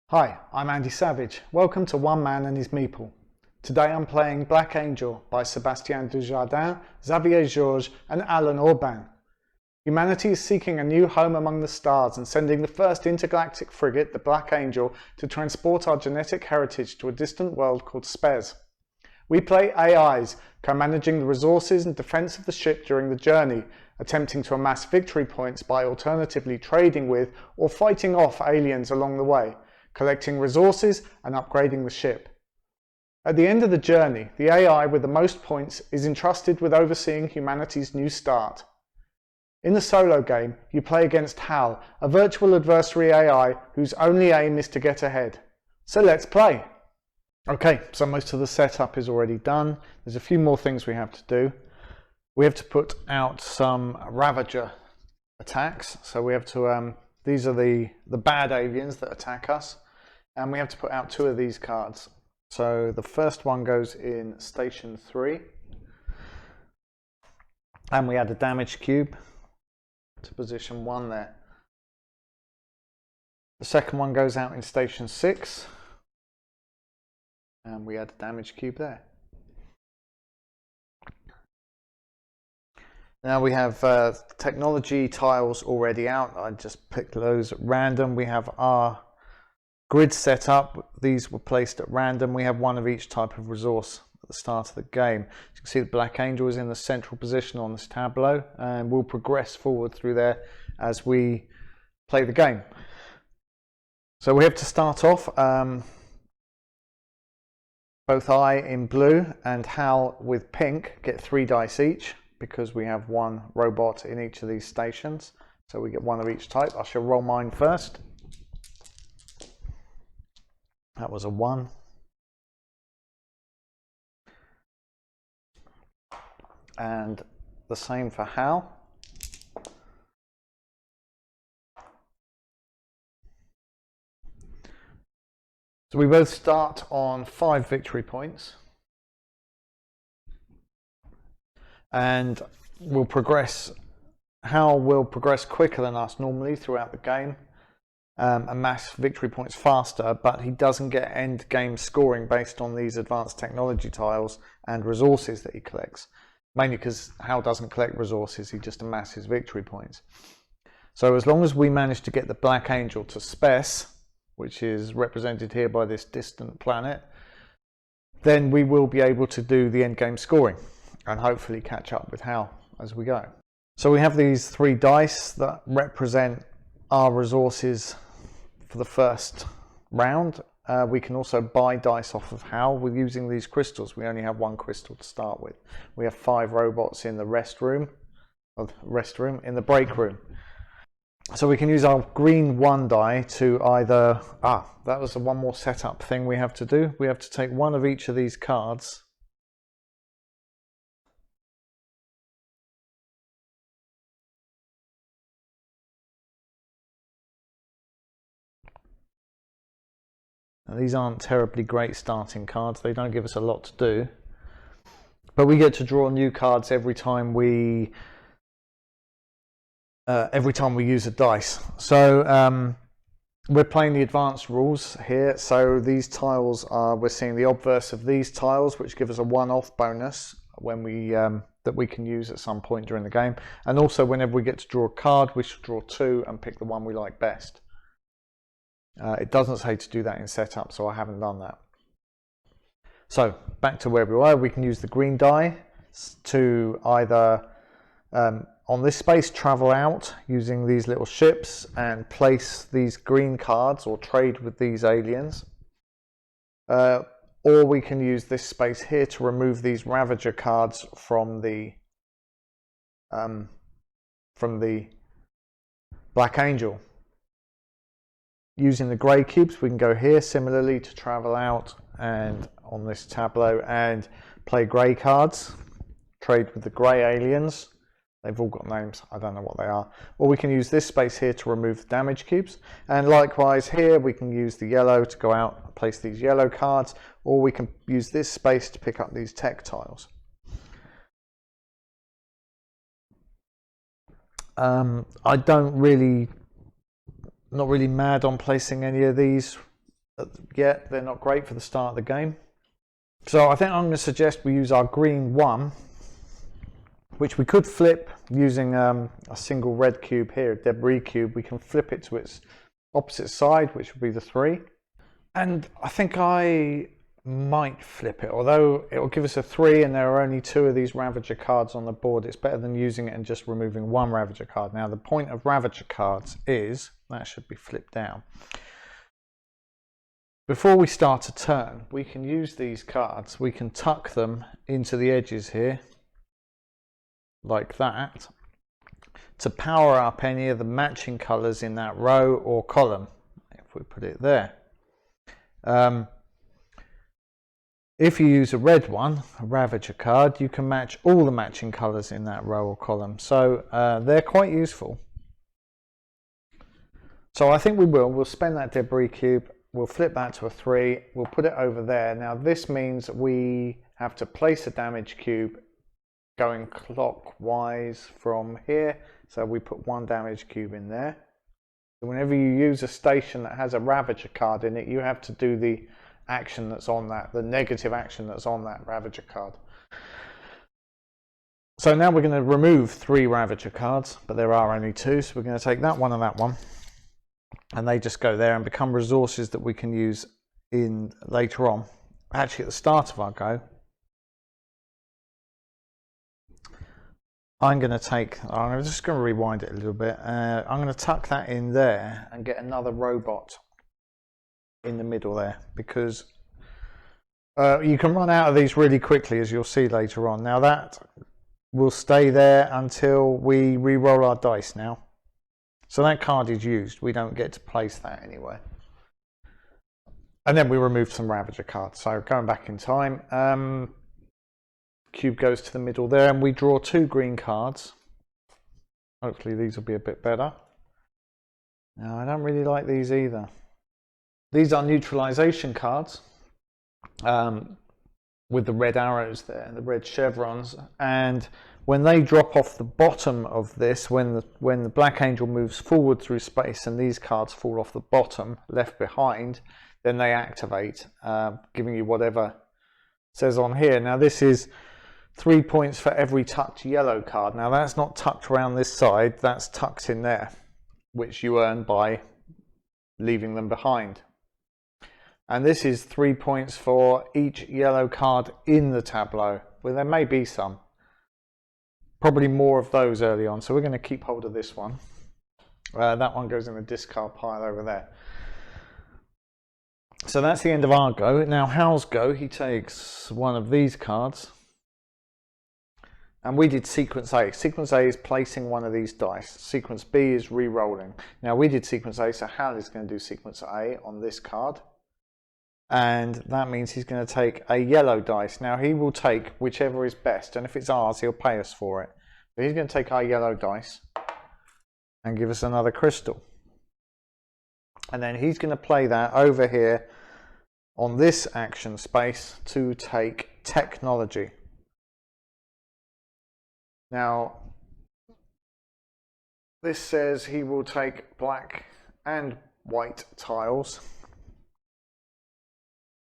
Hi, I'm Andy Savage. Welcome to One Man and His Meeple. Today I'm playing Black Angel by Sébastian Dujardin, Xavier and Alain Orban. Humanity is seeking a new home among the stars and sending the first intergalactic frigate, the Black Angel, to transport our genetic heritage to a distant world called Spes. We play AIs, co-managing the resources and defense of the ship during the journey, attempting to amass victory points by alternatively trading with or fighting off aliens along the way, collecting resources and upgrading the ship. At the end of the journey, the AI with the most points is entrusted with overseeing humanity's new start. In the solo game, you play against Hal, a virtual adversary AI whose only aim is to get ahead. So let's play! Okay, so most of the setup is already done. There's a few more things we have to do. We have to put out some ravager attacks. So we have to, these are the bad aliens that attack us. And we have to put out 2 of these cards. So the first one goes in station 3. And we add a damage cube to position 1 there. The second one goes out in station 6. And we add a damage cube there. Now we have technology tiles already out. I just picked those at random. We have our grid set up. These were placed at random. We have 1 of each type of resource at the start of the game. As you can see, the Black Angel is in the central position on this tableau, and we'll progress forward through there as we play the game. So we have to start off. Both I in blue and Hal with pink get 3 dice each because we have 1 robot in each of these stations. So we get 1 of each type. I shall roll mine first. That was a 1. And the same for Hal. So we both start on 5 victory points. And we'll progress. Hal will progress quicker than us normally throughout the game. Amass victory points faster, but he doesn't get end game scoring based on these advanced technology tiles and resources that he collects. Mainly because Hal doesn't collect resources, he just amasses victory points. So as long as we manage to get the Black Angel to Spes, which is represented here by this distant planet, then we will be able to do the end game scoring and hopefully catch up with Hal as we go. So we have these 3 dice that represent our resources for the first round. We can also buy dice off of Hal with using these crystals. We only have 1 crystal to start with. We have 5 robots in the in the break room. So we can use our green 1 die to either, that was one more setup thing we have to do. We have to take 1 of each of these cards . Now, these aren't terribly great starting cards. They don't give us a lot to do. But we get to draw new cards every time we use a dice. So we're playing the advanced rules here. So these tiles we're seeing the obverse of these tiles, which give us a 1-off bonus when we that we can use at some point during the game. And also whenever we get to draw a card, we should draw 2 and pick the one we like best. It doesn't say to do that in setup, so I haven't done that. So back to where we were, we can use the green die to either on this space travel out using these little ships and place these green cards or trade with these aliens, or we can use this space here to remove these ravager cards from the Black Angel. Using the grey cubes, we can go here similarly to travel out and on this tableau and play grey cards, trade with the grey aliens. They've all got names, I don't know what they are. Or we can use this space here to remove the damage cubes. And likewise here, we can use the yellow to go out and place these yellow cards, or we can use this space to pick up these tech tiles. I don't really not really mad on placing any of these yet they're not great for the start of the game. So I think I'm going to suggest we use our green 1, which we could flip using a single red cube here, a debris cube. We can flip it to its opposite side, which would be the 3. And I think I might flip it, although it will give us a 3 and there are only 2 of these ravager cards on the board. It's better than using it and just removing 1 ravager card. Now the point of ravager cards is, that should be flipped down. Before we start a turn, we can use these cards, we can tuck them into the edges here, like that, to power up any of the matching colours in that row or column, if we put it there. If you use a red one, a ravager card, you can match all the matching colours in that row or column. So they're quite useful. So I think we'll spend that debris cube, we'll flip that to a 3, we'll put it over there. Now this means we have to place a damage cube going clockwise from here. So we put 1 damage cube in there. So whenever you use a station that has a ravager card in it, you have to do the action that's on that, the negative action that's on that ravager card. So now we're going to remove 3 ravager cards, but there are only 2, so we're going to take that one and that one, and they just go there and become resources that we can use in later on. Actually, at the start of our go, I'm just going to rewind it a little bit. I'm going to tuck that in there and get another robot in the middle there, because you can run out of these really quickly, as you'll see later on. Now that will stay there until we re-roll our dice now. So that card is used, we don't get to place that anywhere. And then we remove some ravager cards. So going back in time, cube goes to the middle there and we draw 2 green cards. Hopefully these will be a bit better. Now I don't really like these either. These are neutralization cards with the red arrows there, the red chevrons, and when they drop off the bottom of this, when the Black Angel moves forward through space and these cards fall off the bottom, left behind, then they activate, giving you whatever says on here. Now this is 3 points for every tucked yellow card. Now that's not tucked around this side, that's tucked in there, which you earn by leaving them behind. And this is 3 points for each yellow card in the tableau. Well, there may be some. Probably more of those early on. So we're going to keep hold of this one. That one goes in the discard pile over there. So that's the end of our go. Now Hal's go, he takes one of these cards. And we did sequence A. Sequence A is placing one of these dice. Sequence B is re-rolling. Now we did sequence A, so Hal is going to do sequence A on this card. And that means he's going to take a yellow dice. Now he will take whichever is best, and if it's ours, he'll pay us for it. So he's going to take our yellow dice and give us another crystal. And then he's going to play that over here on this action space to take technology. Now, this says he will take black and white tiles.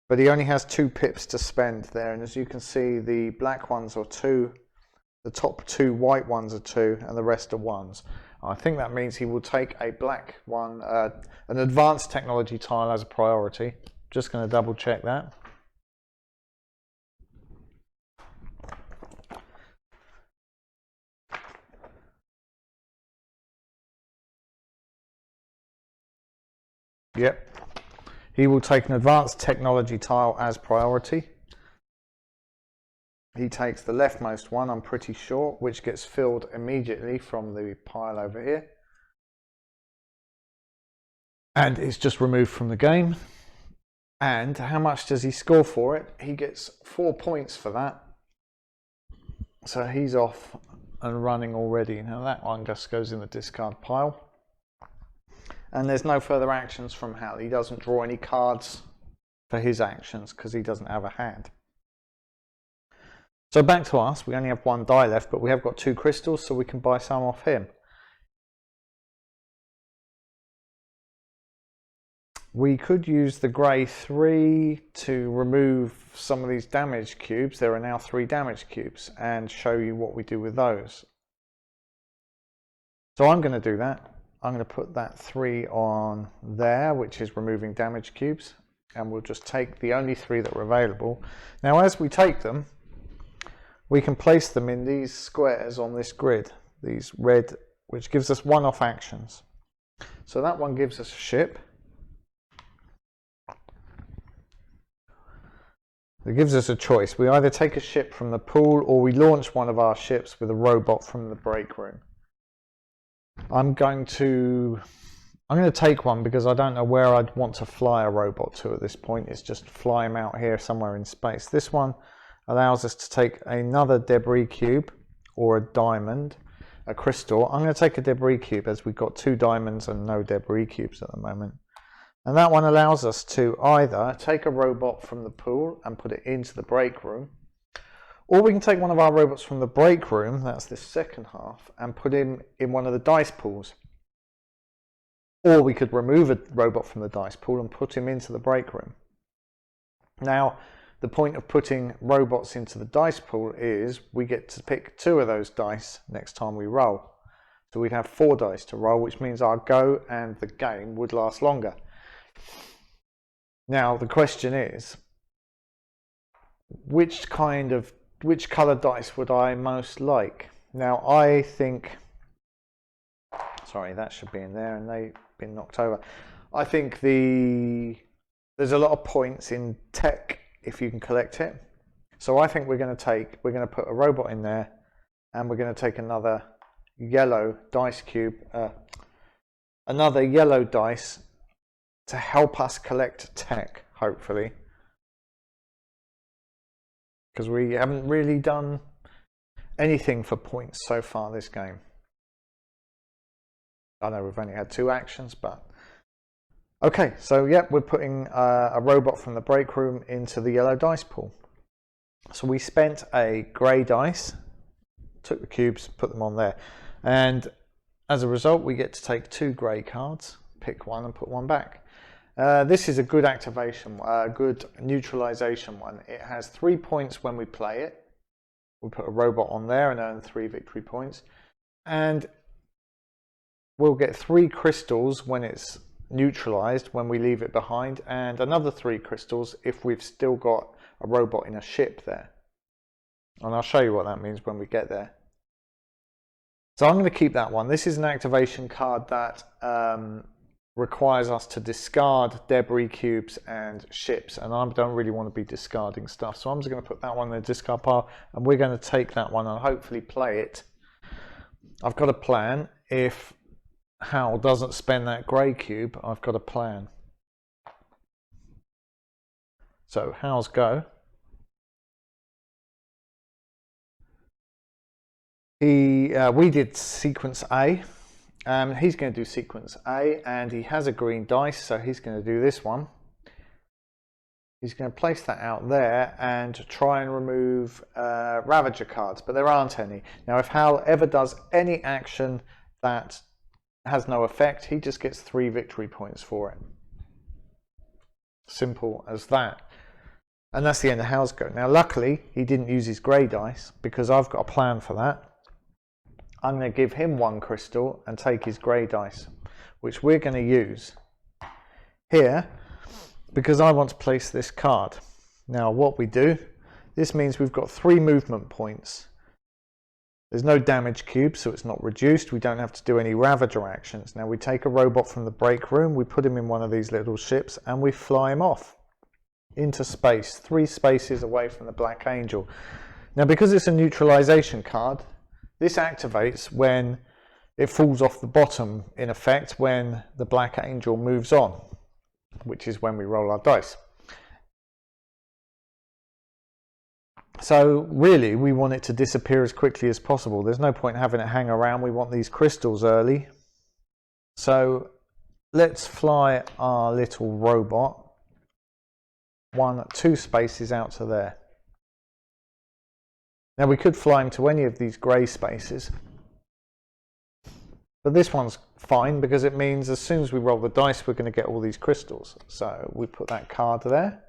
But he only has 2 pips to spend there, and as you can see, the black ones are 2, the top 2 white ones are 2, and the rest are 1s. I think that means he will take a black one, an advanced technology tile as a priority. Just going to double check that. Yep. He will take an advanced technology tile as priority. He takes the leftmost one, I'm pretty sure, which gets filled immediately from the pile over here. And it's just removed from the game. And how much does he score for it? He gets 4 points for that. So he's off and running already. Now that one just goes in the discard pile. And there's no further actions from Hal. He doesn't draw any cards for his actions because he doesn't have a hand. So back to us. We only have 1 die left, but we have got 2 crystals, so we can buy some off him. We could use the grey 3 to remove some of these damage cubes. There are now 3 damage cubes, and show you what we do with those. So I'm going to do that. I'm going to put that 3 on there, which is removing damage cubes, and we'll just take the only 3 that are available. Now as we take them, we can place them in these squares on this grid, these red, which gives us one-off actions. So that one gives us a ship. It gives us a choice. We either take a ship from the pool or we launch one of our ships with a robot from the break room. I'm going to take one because I don't know where I'd want to fly a robot to at this point. It's just fly him out here somewhere in space. This one allows us to take another debris cube or a diamond, a crystal. I'm going to take a debris cube as we've got 2 diamonds and no debris cubes at the moment. And that one allows us to either take a robot from the pool and put it into the break room, or we can take one of our robots from the break room, that's this second half, and put him in one of the dice pools. Or we could remove a robot from the dice pool and put him into the break room. Now, the point of putting robots into the dice pool is we get to pick 2 of those dice next time we roll. So we'd have 4 dice to roll, which means our go and the game would last longer. Now, the question is, which colour dice would I most like? Now, I think, sorry, that should be in there and they've been knocked over. I think there's a lot of points in tech if you can collect it. So I think we're going to put a robot in there, and we're going to take another yellow dice cube, another yellow dice to help us collect tech, hopefully. Because we haven't really done anything for points so far this game. I know we've only had 2 actions, but okay, so yep, we're putting a robot from the break room into the yellow dice pool. So we spent a grey dice, took the cubes, put them on there, and as a result we get to take 2 grey cards, pick one and put one back. This is a good activation, a good neutralization one. It has 3 points when we play it. We put a robot on there and earn 3 victory points, and we'll get 3 crystals when it's neutralized, when we leave it behind, and another 3 crystals if we've still got a robot in a ship there. And I'll show you what that means when we get there. So I'm going to keep that one. This is an activation card that requires us to discard debris cubes and ships, and I don't really want to be discarding stuff, so I'm just going to put that one in the discard pile, and we're going to take that one and hopefully play it. I've got a plan. If Hal doesn't spend that grey cube, I've got a plan. So Hal's go. We did sequence A. He's going to do sequence A, and he has a green dice, so he's going to do this one. He's going to place that out there and try and remove ravager cards, but there aren't any. Now, if Hal ever does any action that has no effect, he just gets 3 victory points for it. Simple as that. And that's the end of Hal's go. Now, luckily, he didn't use his grey dice because I've got a plan for that. I'm going to give him 1 crystal and take his grey dice, which we're going to use here because I want to place this card. Now, what we do, this means we've got 3 movement points. There's no damage cube, so it's not reduced. We don't have to do any ravager actions. Now, we take a robot from the break room, we put him in one of these little ships, and we fly him off into space, 3 spaces away from the Black Angel. Now, because it's a neutralization card, this activates when it falls off the bottom, in effect, when the Black Angel moves on, which is when we roll our dice. So really, we want it to disappear as quickly as possible. There's no point having it hang around. We want these crystals early. So let's fly our little robot 2 spaces out to there. Now we could fly him to any of these grey spaces, But this one's fine because it means as soon as we roll the dice, we're going to get all these crystals. So we put that card there,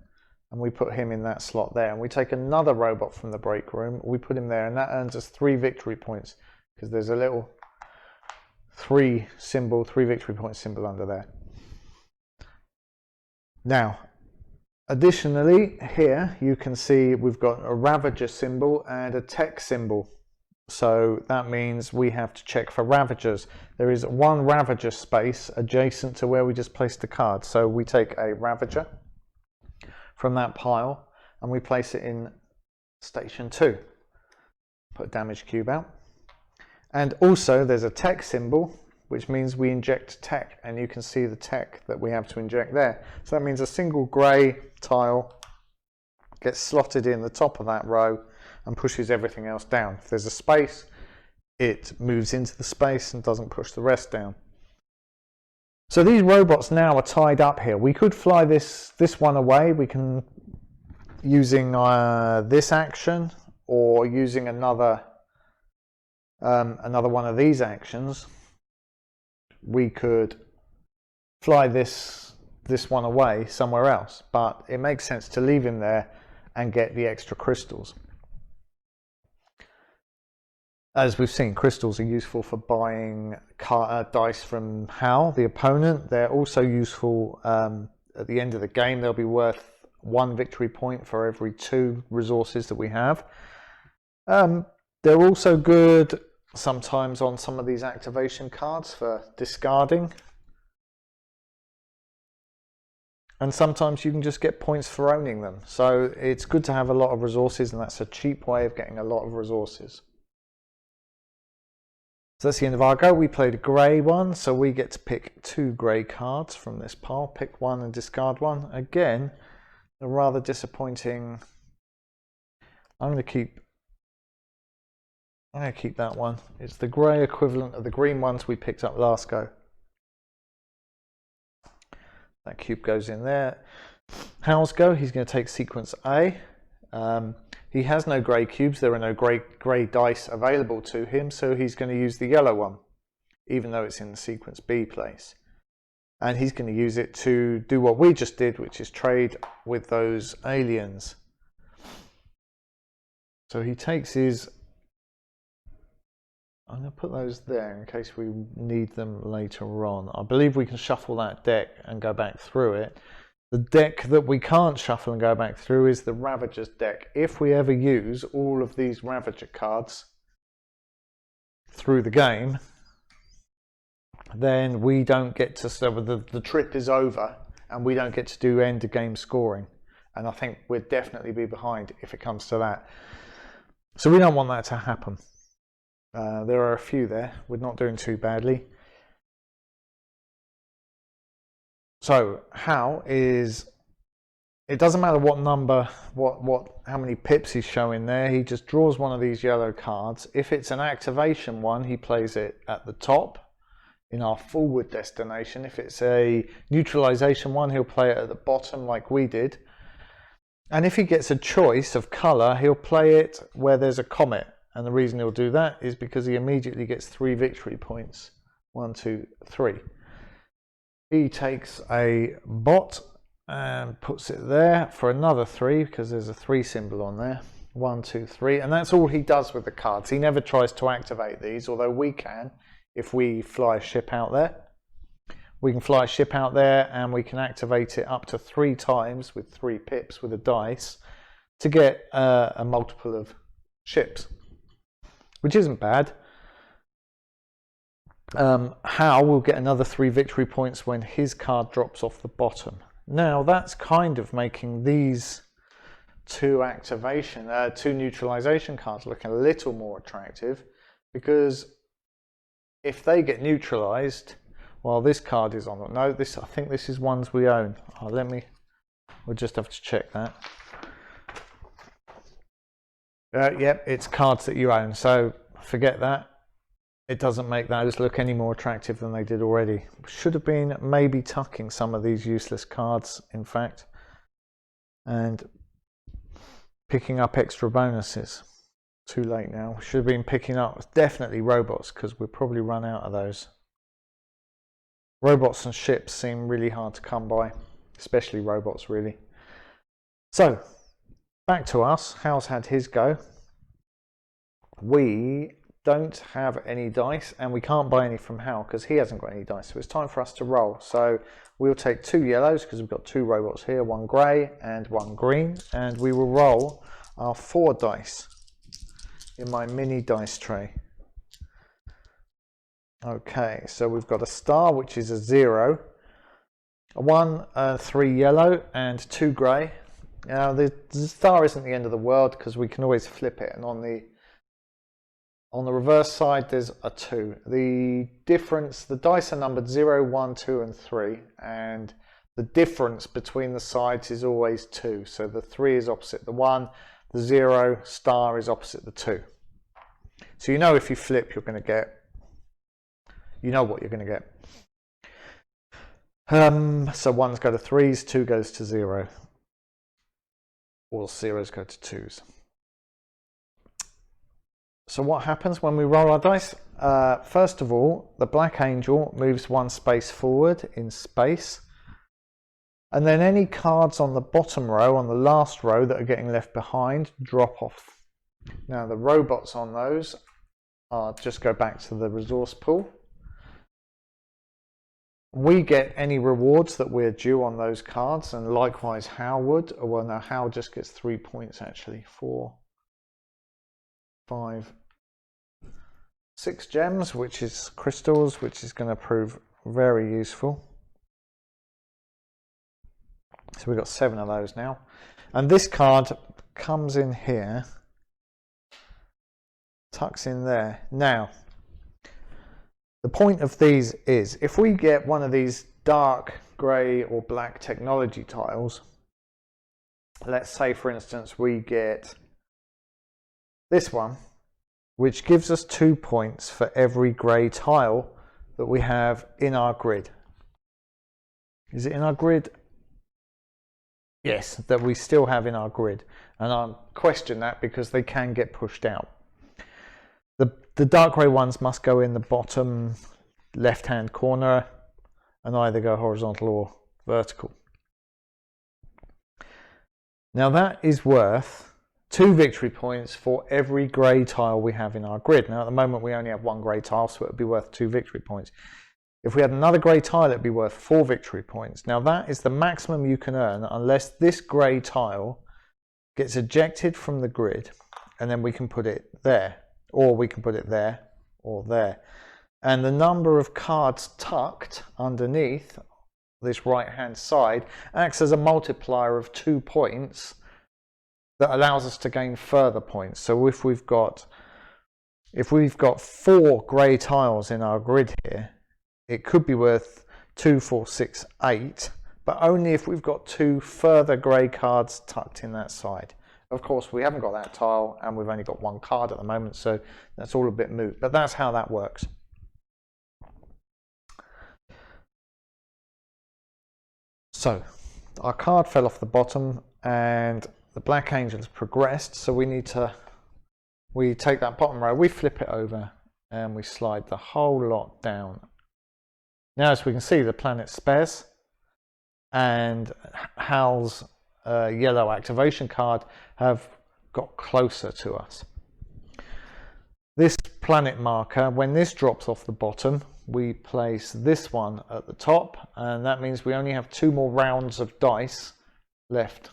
and we put him in that slot there. And we take another robot from the break room, we put him there, and that earns us 3 victory points because there's a little 3 victory point symbol under there. Now, additionally, here you can see we've got a ravager symbol and a tech symbol. So that means we have to check for ravagers. There is 1 ravager space adjacent to where we just placed the card. So we take a ravager from that pile and we place it in station 2. Put a damage cube out. And also there's a tech symbol, which means we inject tech, and you can see the tech that we have to inject there. So that means a single grey tile gets slotted in the top of that row and pushes everything else down. If there's a space, it moves into the space and doesn't push the rest down. So these robots now are tied up here. We could fly this one away. We can, using this action, or using another one of these actions, we could fly this one away somewhere else. But it makes sense to leave him there and get the extra crystals. As we've seen, crystals are useful for buying dice from Hal, the opponent. They're also useful at the end of the game. They'll be worth 1 victory point for every 2 resources that we have. They're also good sometimes on some of these activation cards for discarding. And sometimes you can just get points for owning them. So it's good to have a lot of resources, and that's a cheap way of getting a lot of resources. So that's the end of our go. We played a grey one, so we get to pick 2 grey cards from this pile. Pick 1 and discard 1. Again, a rather disappointing. I'm going to keep that one. It's the grey equivalent of the green ones we picked up last go. That cube goes in there. Hal's go. He's going to take sequence A. He has no grey cubes. There are no grey dice available to him, so he's going to use the yellow one, even though it's in the sequence B place. And he's going to use it to do what we just did, which is trade with those aliens. So he takes his... I'm going to put those there in case we need them later on. I believe we can shuffle that deck and go back through it. The deck that we can't shuffle and go back through is the Ravager's deck. If we ever use all of these Ravager cards through the game, then we don't get to, so the trip is over and we don't get to do end of game scoring. And I think we'd definitely be behind if it comes to that. So we don't want that to happen. There are a few there. We're not doing too badly. So how is, it doesn't matter what number, how many pips he's showing there. He just draws one of these yellow cards. If it's an activation one, he plays it at the top in our forward destination. If it's a neutralization one, he'll play it at the bottom like we did. And if he gets a choice of color, he'll play it where there's a comet. And the reason he'll do that is because he immediately gets 3 victory points. 1, 2, 3. He takes a bot and puts it there for another 3 because there's a 3 symbol on there. 1, 2, 3. And that's all he does with the cards. He never tries to activate these, although we can if we fly a ship out there. We can fly a ship out there and we can activate it up to 3 times with 3 pips with a dice to get a multiple of ships, which isn't bad. Hal will get another 3 victory points when his card drops off the bottom. Now that's kind of making these 2 neutralization cards look a little more attractive, because if they get neutralized while this card is on, no, this, I think this is ones we own. We'll just have to check that. Yep, it's cards that you own, so forget that. It doesn't make those look any more attractive than they did already. Should have been maybe tucking some of these useless cards, in fact, and picking up extra bonuses. Too late now. Should have been picking up definitely robots, because we'll probably run out of those. Robots and ships seem really hard to come by, especially robots, really. So, back to us. Hal's had his go. We don't have any dice, and we can't buy any from Hal because he hasn't got any dice. So it's time for us to roll. So we'll take 2 yellows because we've got 2 robots here, 1 grey and 1 green, and we will roll our 4 dice in my mini dice tray. Okay, so we've got a star, which is a 0, a 1, 3 yellow, and 2 grey. Now the star isn't the end of the world because we can always flip it, and on the reverse side there's a 2. The difference, the dice are numbered 0, 1, 2 and 3, and the difference between the sides is always 2. So the 3 is opposite the 1, the 0 star is opposite the 2. So you know if you flip you're going to get, you know what you're going to get. So 1s go to 3s, 2 goes to 0. All 0s go to 2s. So what happens when we roll our dice? First of all, the black angel moves 1 space forward in space. And then any cards on the bottom row, on the last row that are getting left behind, drop off. Now the robots on those just go back to the resource pool. We get any rewards that we're due on those cards, and likewise Hal would. Well, no, Hal just gets 3 points actually. 4, 5, 6 gems, which is crystals, which is going to prove very useful. So we've got 7 of those now. And this card comes in here, tucks in there. Now, the point of these is, if we get one of these dark grey or black technology tiles, let's say for instance we get this one, which gives us 2 points for every grey tile that we have in our grid. Is it in our grid? Yes, that we still have in our grid. And I question that because they can get pushed out. The dark grey ones must go in the bottom left-hand corner and either go horizontal or vertical. Now that is worth 2 victory points for every grey tile we have in our grid. Now at the moment we only have 1 grey tile, so it would be worth 2 victory points. If we had another grey tile, it would be worth 4 victory points. Now that is the maximum you can earn unless this grey tile gets ejected from the grid, and then we can put it there, or we can put it there, or there. And the number of cards tucked underneath this right-hand side acts as a multiplier of 2 points that allows us to gain further points. So if we've got 4 grey tiles in our grid here, it could be worth 2, 4, 6, 8, but only if we've got 2 further grey cards tucked in that side. Of course, we haven't got that tile, and we've only got 1 card at the moment, so that's all a bit moot, but that's how that works. So, our card fell off the bottom, and the black angel has progressed, so we take that bottom row, we flip it over, and we slide the whole lot down. Now, as we can see, the planet Spez and Hal's yellow activation card have got closer to us. This planet marker, when this drops off the bottom, we place this one at the top, and that means we only have 2 more rounds of dice left.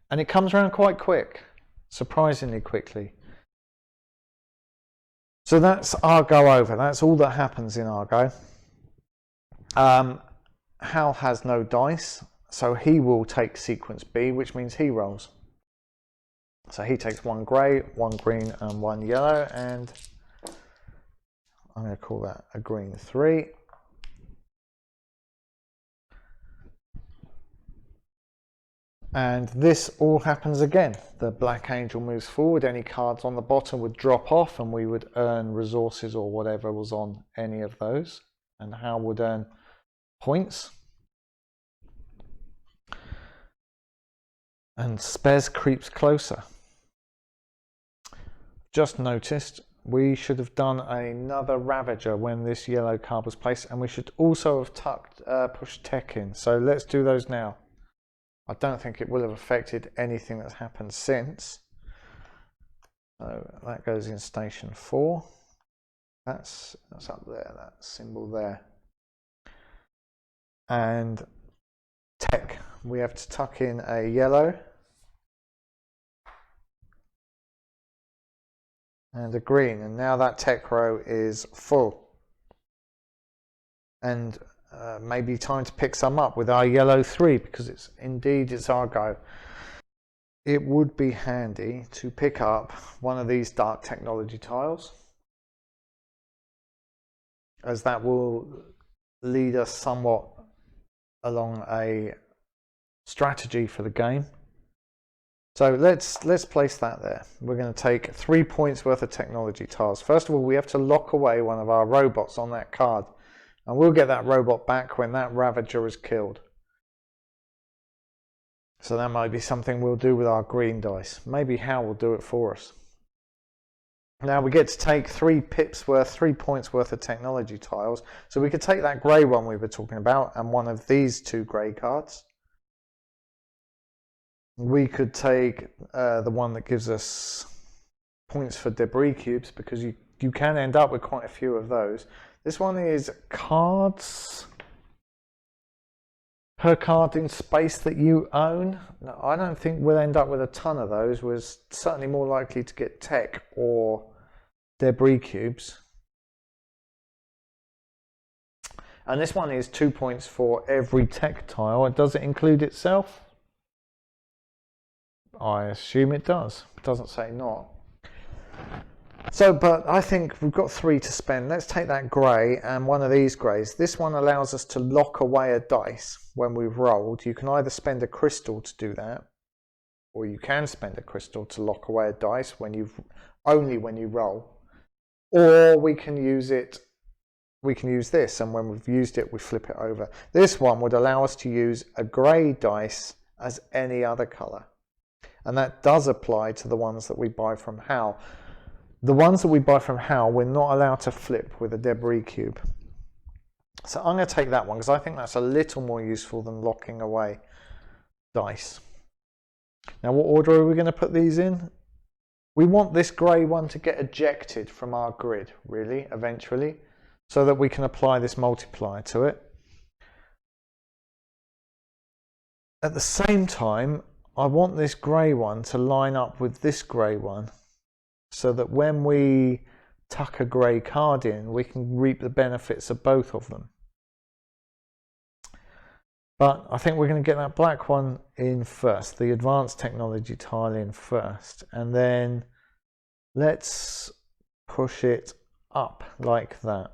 And it comes around quite quick, surprisingly quickly. So that's our go over. That's all that happens in our go. Hal has no dice, so he will take sequence B, which means he rolls. So he takes 1 grey, 1 green and 1 yellow, and I'm going to call that a green 3. And this all happens again. The black angel moves forward, any cards on the bottom would drop off, and we would earn resources or whatever was on any of those, and Hal would earn points. And Spez creeps closer. Just noticed we should have done another ravager when this yellow card was placed, and we should also have pushed tech in. So let's do those now. I don't think it will have affected anything that's happened since. So that goes in station 4. That's up there, that symbol there. And tech, we have to tuck in a yellow and a green, and now that tech row is full. And maybe time to pick some up with our yellow 3, because it's our go. It would be handy to pick up one of these dark technology tiles, as that will lead us somewhat along a strategy for the game. So let's place that there. We're going to take 3 points worth of technology tiles. First of all, we have to lock away one of our robots on that card, and we'll get that robot back when that ravager is killed. So that might be something we'll do with our green dice. Maybe Hal will do it for us. Now we get to take 3 points worth of technology tiles. So we could take that grey one we were talking about and one of these 2 grey cards. We could take the one that gives us points for debris cubes, because you can end up with quite a few of those. This one is cards per card in space that you own. No, I don't think we'll end up with a ton of those. We're certainly more likely to get tech or debris cubes. And this one is 2 points for every tech tile. Does it include itself? I assume it does. It doesn't say not. So, but I think we've got 3 to spend. Let's take that grey and one of these greys. This one allows us to lock away a dice when we've rolled. You can either spend a crystal to do that, or you can spend a crystal to lock away a dice only when you roll. Or we can use this, and when we've used it, we flip it over. This one would allow us to use a grey dice as any other colour. And that does apply to the ones that we buy from Hal. The ones that we buy from Hal, we're not allowed to flip with a debris cube. So I'm going to take that one, because I think that's a little more useful than locking away dice. Now, what order are we going to put these in? We want this grey one to get ejected from our grid, really, eventually, so that we can apply this multiplier to it. At the same time, I want this grey one to line up with this grey one, so that when we tuck a grey card in, we can reap the benefits of both of them. But I think we're going to get that black one in first, the advanced technology tile in first, and then let's push it up like that.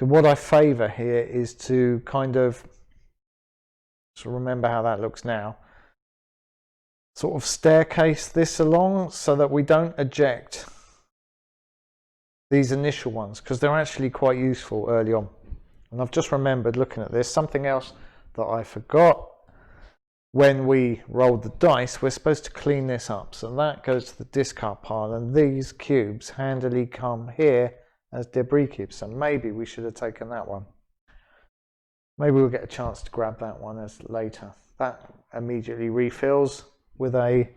What I favour here is to kind of, so remember how that looks now, sort of staircase this along so that we don't eject these initial ones, because they're actually quite useful early on. And I've just remembered, looking at this, something else that I forgot. When we rolled the dice, we're supposed to clean this up, so that goes to the discard pile, and these cubes handily come here as debris cubes. So maybe we should have taken that one. Maybe we'll get a chance to grab that one as later. That immediately refills with a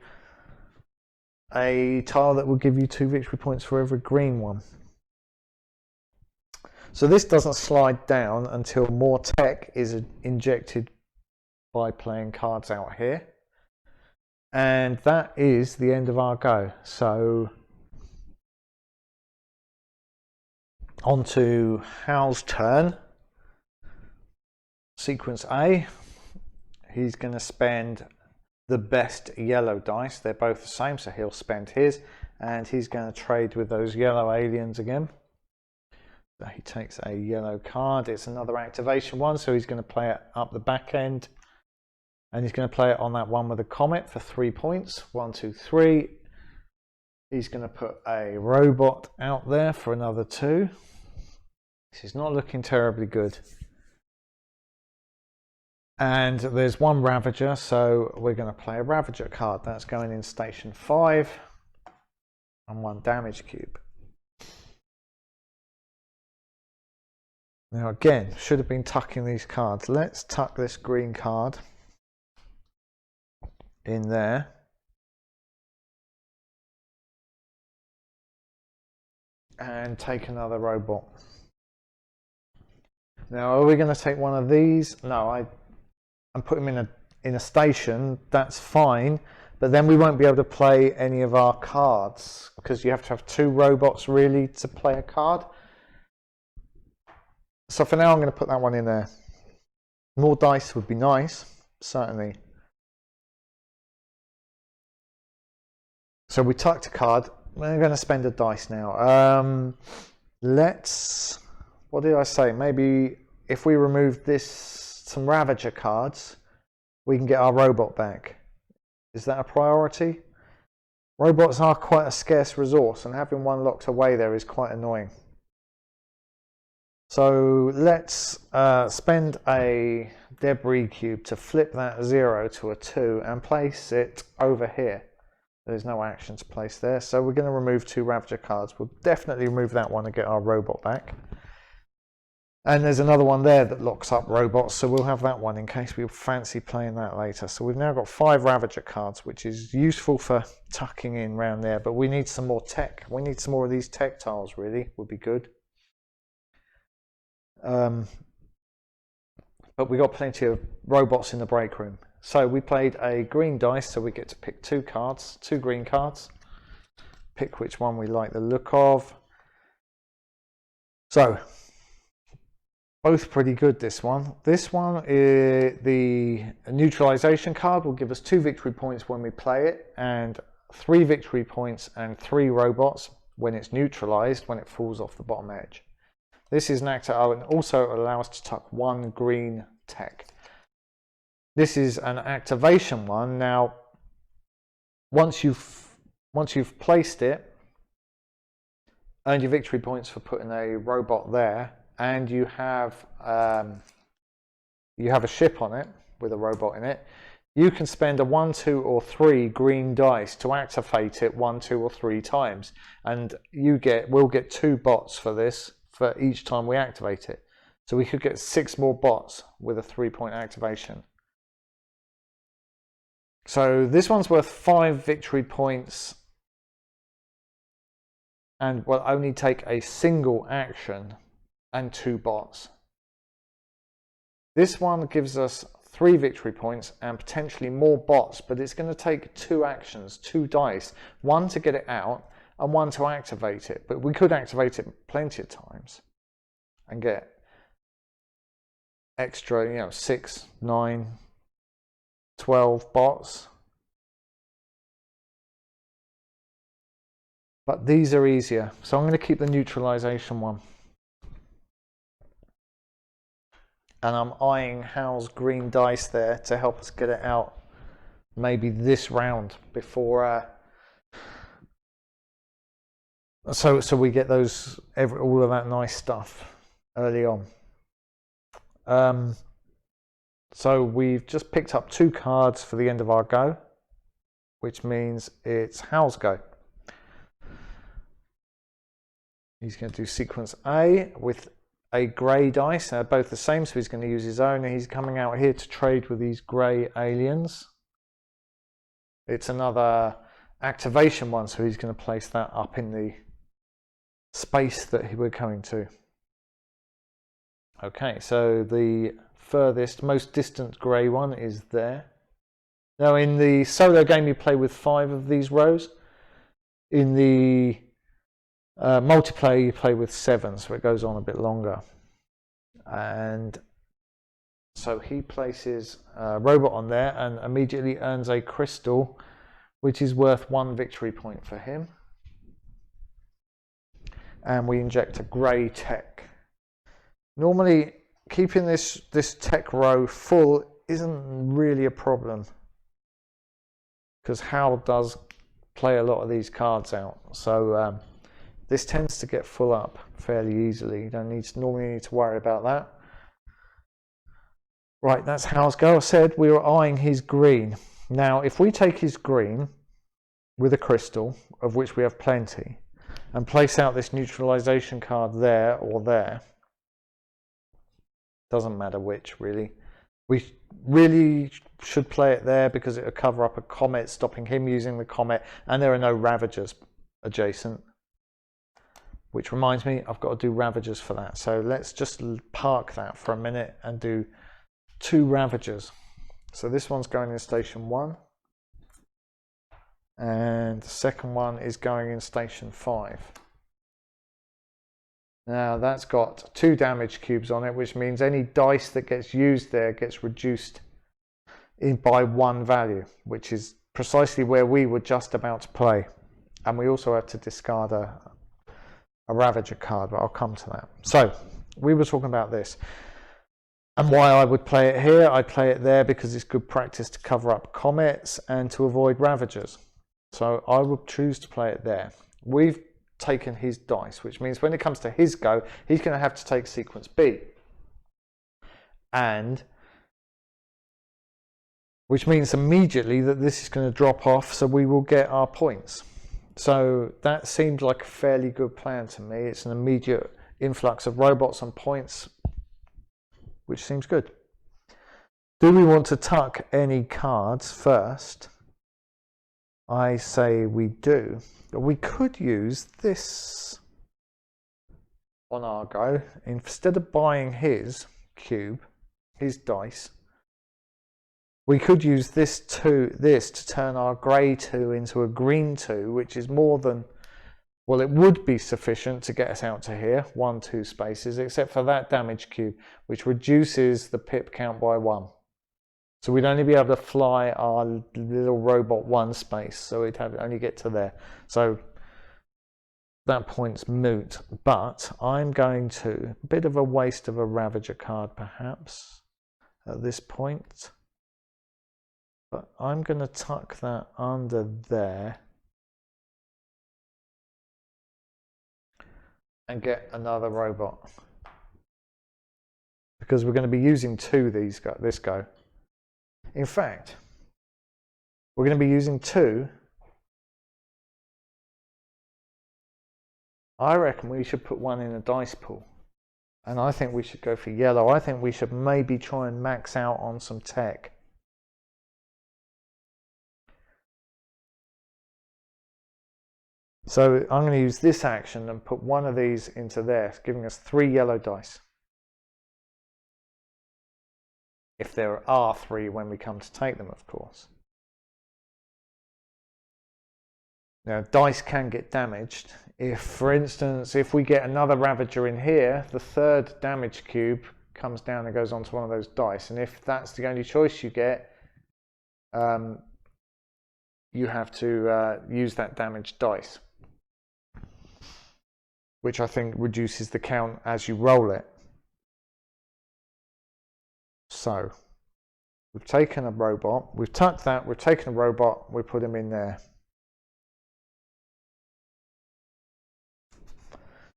tile that will give you 2 victory points for every green one. So this doesn't slide down until more tech is injected by playing cards out here. And that is the end of our go. So on to Hal's turn. Sequence A. He's going to spend the best yellow dice. They're both the same, so he'll spend his, and he's going to trade with those yellow aliens again. So he takes a yellow card. It's another activation one, so he's going to play it up the back end, and he's going to play it on that one with the comet for 3 points. 1, 2, 3. He's going to put a robot out there for another 2. This is not looking terribly good. And there's one ravager, so we're going to play a ravager card. That's going in station 5. and 1 damage cube. Now again, should have been tucking these cards. Let's tuck this green card in there. And take another robot. Now, are we going to take one of these? No, and put him in a station. That's fine, but then we won't be able to play any of our cards because you have to have 2 robots really to play a card. So for now, I'm going to put that one in there. More dice would be nice, certainly. So we tucked a card. We're going to spend a dice now. What did I say? Maybe if we remove some ravager cards, we can get our robot back. Is that a priority? Robots are quite a scarce resource, and having one locked away there is quite annoying. So let's spend a debris cube to flip that 0 to a 2 and place it over here. There's no action to place there, so we're going to remove 2 ravager cards. We'll definitely remove that one and get our robot back. And there's another one there that locks up robots, so we'll have that one in case we fancy playing that later. So we've now got 5 ravager cards, which is useful for tucking in around there, but we need some more tech. We need some more of these tech tiles, really, would be good. But we got plenty of robots in the break room. So we played a green dice, so we get to pick 2 cards, 2 green cards. Pick which one we like the look of. So, both pretty good, this one. This one, is the neutralization card will give us 2 victory points when we play it, and 3 victory points and 3 robots when it's neutralized, when it falls off the bottom edge. This is an actor and also allows us to tuck 1 green tech. This is an activation one. Now, once you've placed it, earned your victory points for putting a robot there, and you have a ship on it with a robot in it, you can spend a 1, 2, or 3 green dice to activate it 1, 2, or 3 times, and we'll get 2 bots for this for each time we activate it. So we could get 6 more bots with a 3-point activation. So this one's worth 5 victory points and will only take a single action and 2 bots. This one gives us 3 victory points and potentially more bots, but it's going to take 2 actions, 2 dice, 1 to get it out and 1 to activate it. But we could activate it plenty of times and get extra, 6, 9, 12 bots. But these are easier, so I'm going to keep the neutralization one. And I'm eyeing Hal's green dice there to help us get it out maybe this round before so we get all of that nice stuff early on. So we've just picked up 2 cards for the end of our go, which means it's Hal's go. He's going to do sequence A with a grey dice. They're both the same, so he's going to use his own. He's coming out here to trade with these grey aliens. It's another activation one, so he's going to place that up in the space that we're coming to. Okay, so the furthest, most distant grey one is there. Now in the solo game you play with 5 of these rows. In the multiplayer you play with 7, so it goes on a bit longer. And so he places a robot on there and immediately earns a crystal, which is worth 1 victory point for him. And we inject a grey tech. Normally keeping this tech row full isn't really a problem, because Hal does play a lot of these cards out. So this tends to get full up fairly easily. You don't normally need to worry about that. Right, that's Hal's go. I said we were eyeing his green. Now, if we take his green, with a crystal, of which we have plenty, and place out this neutralization card there or there. Doesn't matter which, really. We really should play it there because it'll cover up a comet, stopping him using the comet, and there are no ravagers adjacent. Which reminds me, I've got to do ravagers for that. So let's just park that for a minute and do 2 ravagers. So this one's going in station 1. And the second one is going in station 5. Now that's got 2 damage cubes on it, which means any dice that gets used there gets reduced by 1 value, which is precisely where we were just about to play. And we also have to discard a ravager card, but I'll come to that. So we were talking about this and why I would play it here. I'd play it there because it's good practice to cover up comets and to avoid ravagers. So I would choose to play it there. We've taken his dice, which means when it comes to his go, he's going to have to take sequence B. And which means immediately that this is going to drop off, so we will get our points. So that seemed like a fairly good plan to me. It's an immediate influx of robots and points, which seems good. Do we want to tuck any cards first? I say we do. We could use this on our go. Instead of buying his cube, his dice, we could use this to turn our grey 2 into a green 2, which is more than, well, it would be sufficient to get us out to here, 1, 2 spaces, except for that damage cube, which reduces the pip count by 1. So we'd only be able to fly our little robot 1 space, so we'd only get to there. So that point's moot, but I'm going to, a bit of a waste of a Ravager card perhaps at this point, but I'm going to tuck that under there and get another robot, because we're going to be using 2 this go. In fact, we're going to be using 2. I reckon we should put 1 in a dice pool. And I think we should go for yellow. I think we should maybe try and max out on some tech. So I'm going to use this action and put 1 of these into there, giving us 3 yellow dice. If there are 3 when we come to take them, of course. Now, dice can get damaged. If, for instance, if we get another Ravager in here, the 3rd damage cube comes down and goes onto one of those dice. And if that's the only choice you get, you have to use that damaged dice, which I think reduces the count as you roll it. So, we've taken a robot, we've tucked that, we've taken a robot, we put him in there.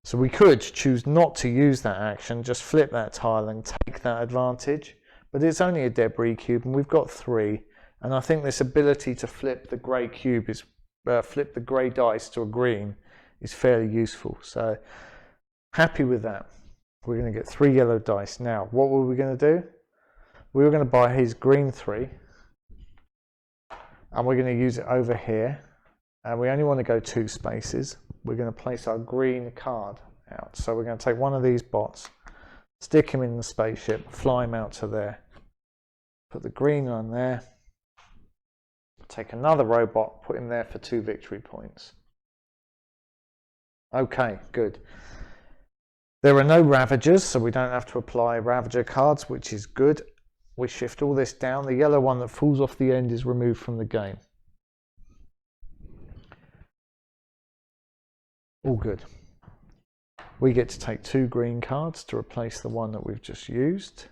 So we could choose not to use that action, just flip that tile and take that advantage, but it's only a debris cube and we've got 3, and I think this ability to flip the grey cube is, flip the grey dice to a green is fairly useful, so happy with that. We're going to get 3 yellow dice. Now, what were we going to do? We were going to buy his green 3 and we're going to use it over here, and we only want to go 2 spaces. We're going to place our green card out. So we're going to take one of these bots, stick him in the spaceship, fly him out to there, put the green on there, take another robot, put him there for 2 victory points. Okay, good. There are no Ravagers, so we don't have to apply Ravager cards, which is good. We shift all this down. The yellow one that falls off the end is removed from the game. All good. We get to take 2 green cards to replace the one that we've just used.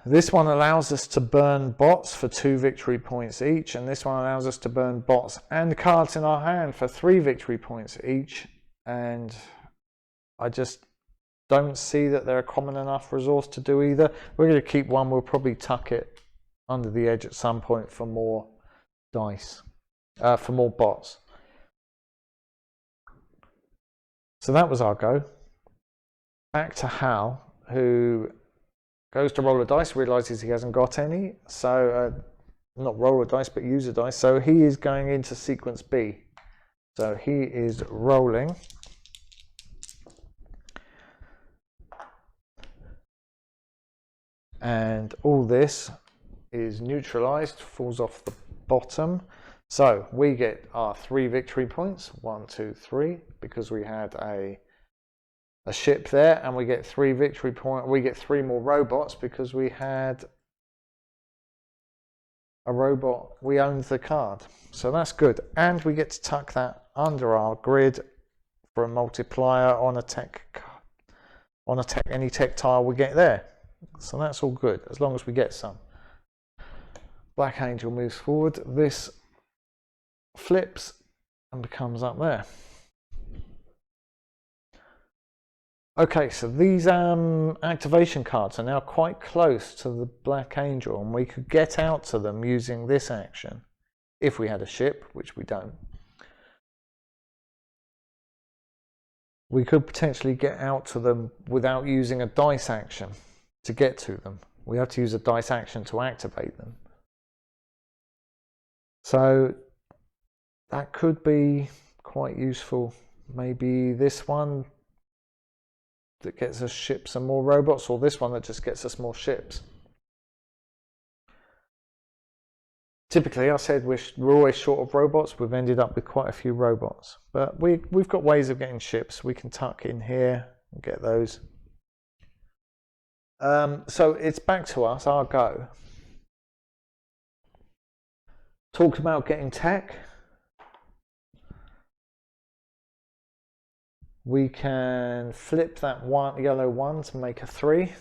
This one allows us to burn bots for 2 victory points each, and this one allows us to burn bots and cards in our hand for 3 victory points each, and I just don't see that they're a common enough resource to do either. We're going to keep one, we'll probably tuck it under the edge at some point for more dice, for more bots. So that was our go. Back to Hal, who goes to roll a dice, realizes he hasn't got any. So, not roll a dice, but use a dice. So he is going into sequence B. So he is rolling. And all this is neutralized, falls off the bottom. So we get our 3 victory points, 1, 2, 3, because we had a ship there, and we get 3 victory points. We get 3 more robots because we had a robot. We owned the card, so that's good. And we get to tuck that under our grid for a multiplier on a tech, any tech tile we get there. So that's all good as long as we get some. Black Angel moves forward. This flips and becomes up there. Okay, so these activation cards are now quite close to the Black Angel, and we could get out to them using this action if we had a ship, which we don't. We could potentially get out to them without using a dice action to get to them. We have to use a dice action to activate them. So that could be quite useful. Maybe this one that gets us ships and more robots, or this one that just gets us more ships. Typically, I said we're always short of robots. We've ended up with quite a few robots, but we've got ways of getting ships. We can tuck in here and get those. So it's back to us, our go. Talked about getting tech. We can flip that yellow 1 to make a 3.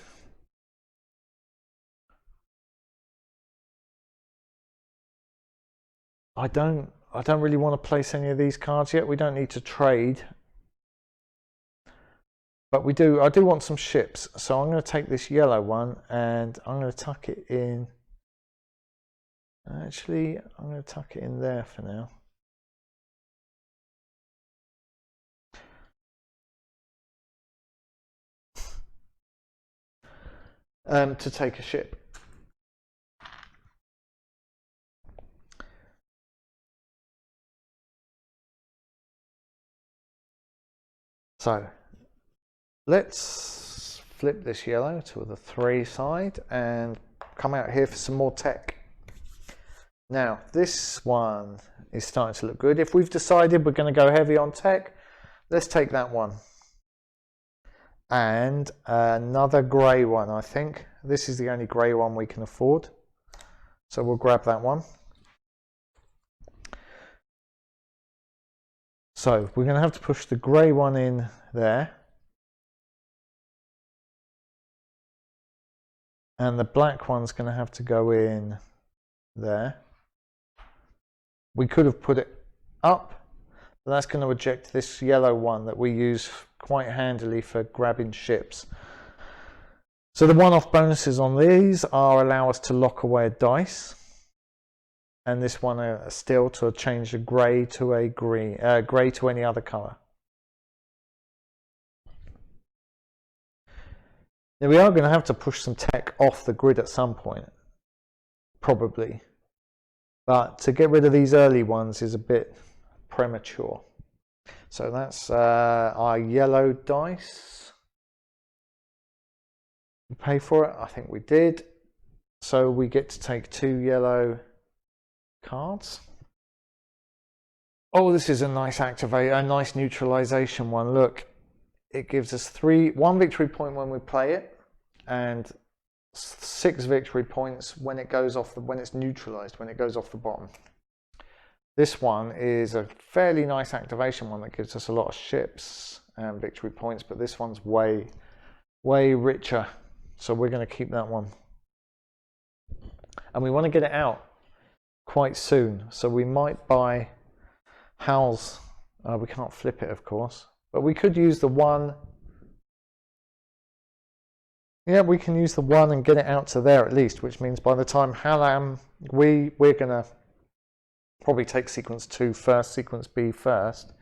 I don't really want to place any of these cards yet. We don't need to trade. But I do want some ships. So I'm going to take this yellow one and I'm going to tuck it in. Actually, I'm going to tuck it in there for now. To take a ship. So let's flip this yellow to the 3 side and come out here for some more tech. Now this one is starting to look good. If we've decided we're going to go heavy on tech, let's take that one. And another grey one, I think. This is the only grey one we can afford. So we'll grab that one. So we're going to have to push the grey one in there. And the black one's going to have to go in there. We could have put it up, but that's going to eject this yellow one that we use quite handily for grabbing ships. So the one-off bonuses on these are allow us to lock away a dice. And this one still to change a grey to a green, grey to any other colour. Now we are going to have to push some tech off the grid at some point, probably. But to get rid of these early ones is a bit premature. So that's our yellow dice. We pay for it? I think we did. So we get to take 2 yellow cards. Oh, this is a nice activate, a nice neutralization one. Look, it gives us 1 victory point when we play it, and 6 victory points when it goes off when it's neutralized, when it goes off the bottom. This one is a fairly nice activation one that gives us a lot of ships and victory points, but this one's way richer. So we're going to keep that one. And we want to get it out quite soon. So we might buy Hal's. We can't flip it, of course. But we could use the 1. Yeah, we can use the 1 and get it out to there at least, which means by the time Hal we're going to probably take sequence 2 first, sequence B first,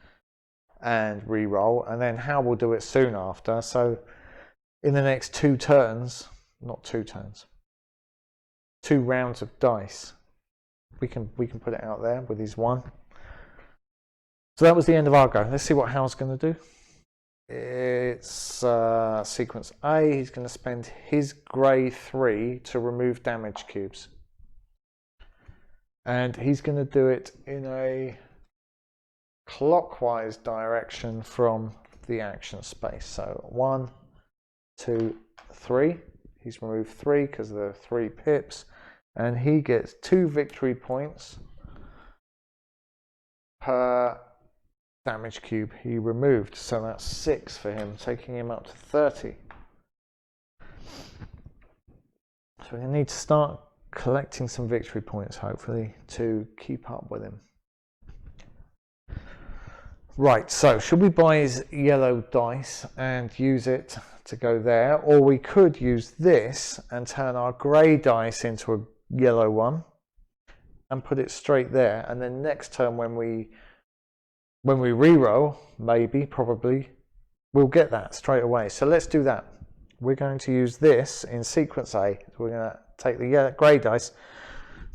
and re-roll, and then Hal will do it soon after. So in the next 2 turns, not 2 turns, 2 rounds of dice, we can put it out there with his 1. So that was the end of our go. Let's see what Hal's going to do. It's sequence A. He's going to spend his grey 3 to remove damage cubes. And he's going to do it in a clockwise direction from the action space. So 1, 2, 3. He's removed 3 because there are 3 pips. And he gets 2 victory points per damage cube he removed. So that's 6 for him, taking him up to 30. So we need to start collecting some victory points, hopefully, to keep up with him. Right, so should we buy his yellow dice and use it to go there? Or we could use this and turn our grey dice into a yellow one and put it straight there. And then next turn when we re-roll, probably, we'll get that straight away. So let's do that. We're going to use this in sequence A. We're going to take the grey dice.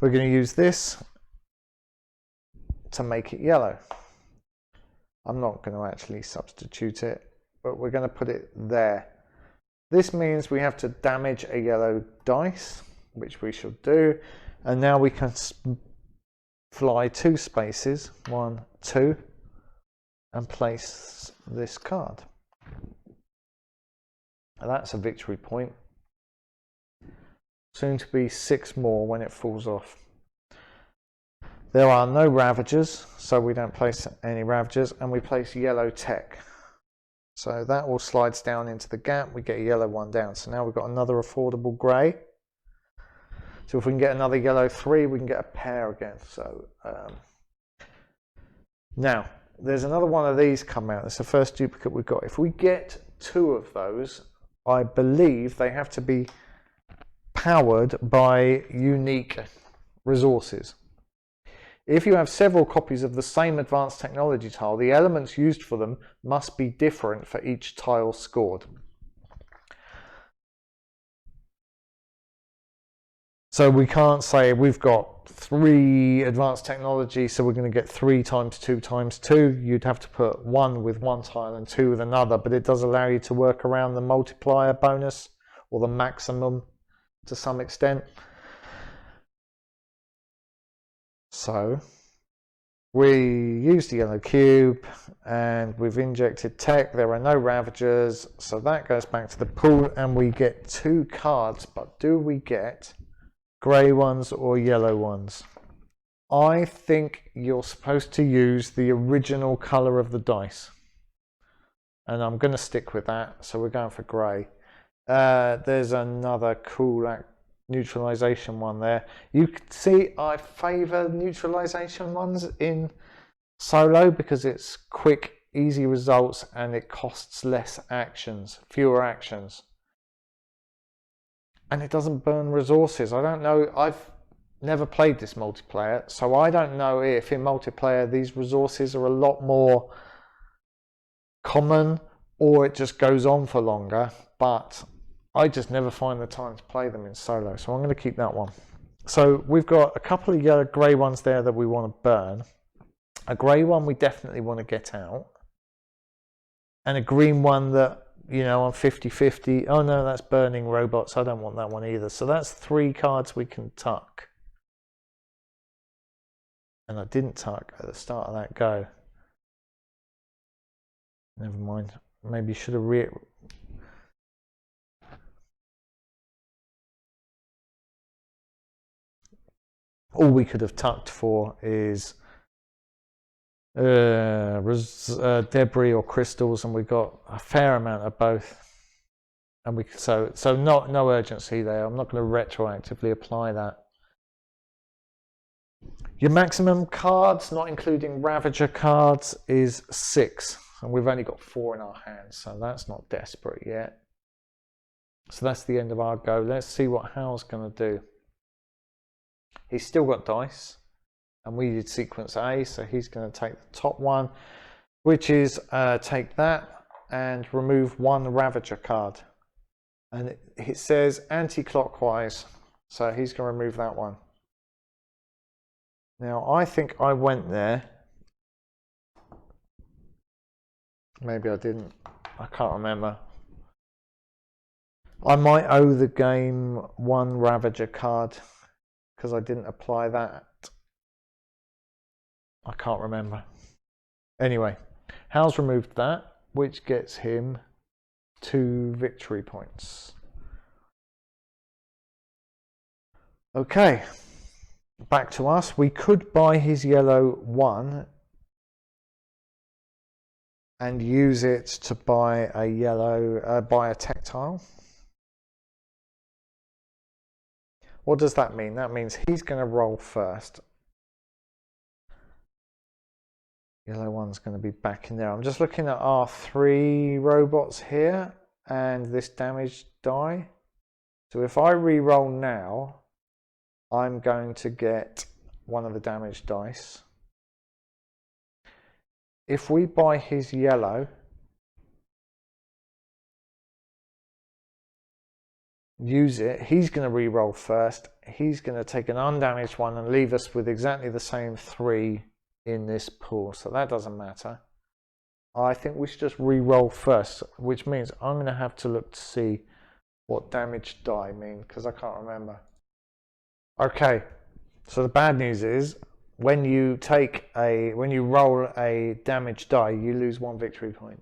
We're going to use this to make it yellow. I'm not going to actually substitute it, but we're going to put it there. This means we have to damage a yellow dice, which we shall do. And now we can fly 2 spaces, 1, 2, and place this card. And that's a victory point. Soon to be 6 more when it falls off. There are no ravagers, so we don't place any ravagers, and we place yellow tech. So that all slides down into the gap. We get a yellow one down. So now we've got another affordable grey. So if we can get another yellow 3, we can get a pair again. So now there's another one of these come out. It's the first duplicate we've got. If we get 2 of those, I believe they have to be powered by unique resources. If you have several copies of the same advanced technology tile, the elements used for them must be different for each tile scored. So we can't say we've got 3 advanced technology, so we're going to get 3 times 2 times 2. You'd have to put 1 with one tile and 2 with another, but it does allow you to work around the multiplier bonus or the maximum to some extent. So we used the yellow cube and we've injected tech. There are no ravagers, so that goes back to the pool and we get 2 cards, but do we get grey ones or yellow ones? I think you're supposed to use the original colour of the dice, and I'm going to stick with that, so we're going for grey. There's another cool neutralization one there. You can see I favour neutralization ones in solo because it's quick, easy results and it costs less actions, fewer actions. And it doesn't burn resources. I don't know, I've never played this multiplayer, so I don't know if in multiplayer these resources are a lot more common or it just goes on for longer, but I just never find the time to play them in solo, so I'm going to keep that one. So we've got a couple of yellow grey ones there that we want to burn. A grey one we definitely want to get out. And a green one that, you know, I'm 50-50. Oh no, that's burning robots. I don't want that one either. So that's 3 cards we can tuck. And I didn't tuck at the start of that go. Never mind. Maybe should have all we could have tucked for is debris or crystals, and we got a fair amount of both. And we so no urgency there. I'm not going to retroactively apply that. Your maximum cards, not including Ravager cards, is 6, and we've only got 4 in our hands, so that's not desperate yet. So that's the end of our go. Let's see what Hal's going to do. He's still got dice. and we did sequence A, so he's going to take the top one, which is take that and remove one ravager card. And it says anti-clockwise, so he's going to remove that one. Now I think I went there. Maybe I didn't. I can't remember. I might owe the game one ravager card because I didn't apply that. I can't remember. Anyway, Hal's removed that, which gets him 2 victory points. Okay, back to us. We could buy his yellow 1 and use it to buy a yellow, buy a tech tile. What does that mean? That means he's going to roll first. Yellow 1's going to be back in there. I'm just looking at our 3 robots here and this damage die. So if I re-roll now, I'm going to get one of the damage dice. If we buy his yellow, use it, he's going to re-roll first. He's going to take an undamaged one and leave us with exactly the same 3 in this pool, so that doesn't matter. I think we should just re-roll first, which means I'm going to have to look to see what damage die mean, because I can't remember. Okay, so the bad news is when you roll a damage die, you lose 1 victory point.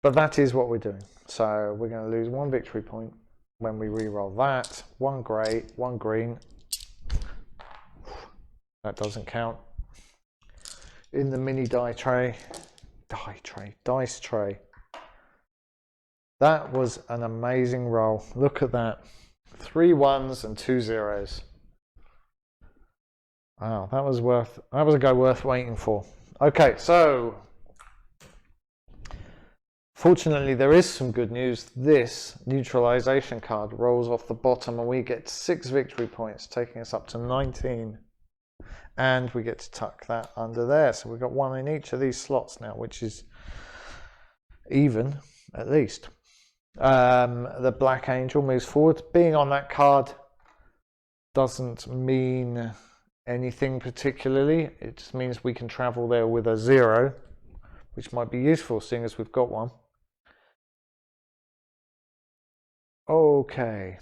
But that is what we're doing. So we're going to lose 1 victory point when we re-roll that. 1 grey, 1 green. That doesn't count. In the mini dice tray. That was an amazing roll. Look at that. 3 1s and 2 0s. Wow, that was a go worth waiting for. Okay, so fortunately there is some good news. This neutralization card rolls off the bottom and we get 6 victory points, taking us up to 19. And we get to tuck that under there. So we've got 1 in each of these slots now, which is even, at least. The Black Angel moves forward. Being on that card doesn't mean anything particularly. It just means we can travel there with a 0, which might be useful seeing as we've got 1. Okay.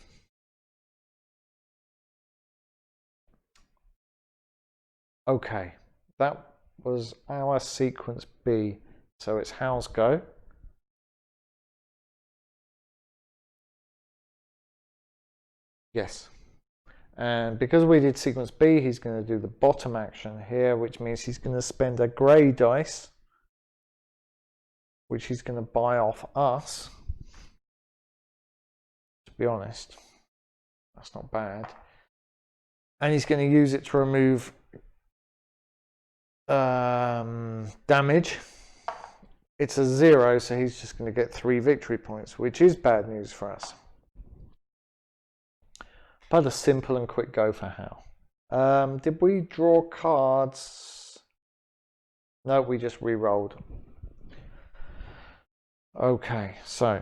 Okay, that was our sequence B. So it's Hal's go. Yes. And because we did sequence B, he's going to do the bottom action here, which means he's going to spend a grey dice, which he's going to buy off us. To be honest, that's not bad. And he's going to use it to remove damage. It's a 0, so he's just going to get 3 victory points, which is bad news for us. But a simple and quick go for Hal. Did we draw cards? No, we just re-rolled. Okay, so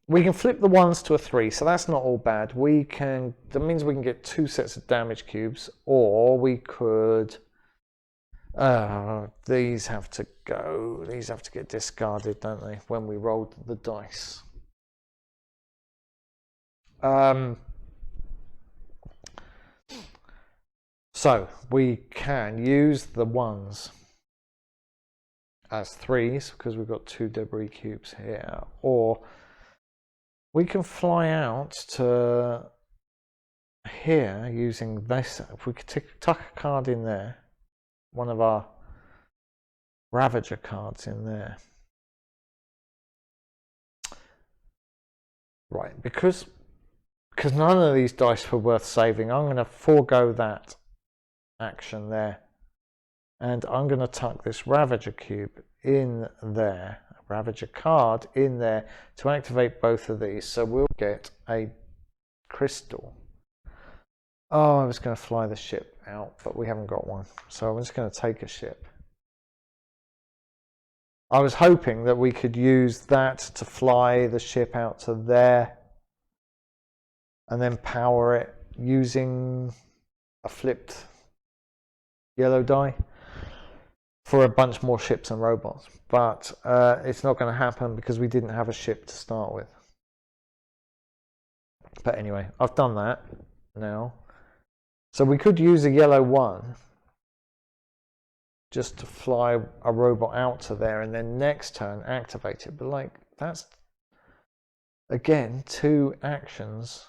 we can flip the 1s to a 3, so that's not all bad. That means we can get 2 sets of damage cubes, or we could these have to go. These have to get discarded, don't they, when we rolled the dice? So we can use the 1s as 3s because we've got 2 debris cubes here, or we can fly out to here using this. If we could tuck a card in there, one of our ravager cards in there. Right, because none of these dice were worth saving, I'm going to forego that action there. And I'm going to tuck this ravager cube in there, a ravager card in there to activate both of these. So we'll get a crystal. Oh, I was going to fly the ship out, but we haven't got one. So I'm just going to take a ship. I was hoping that we could use that to fly the ship out to there and then power it using a flipped yellow die for a bunch more ships and robots. But it's not going to happen because we didn't have a ship to start with. But anyway, I've done that now. So we could use a yellow one just to fly a robot out to there and then next turn activate it. But like, that's, again, 2 actions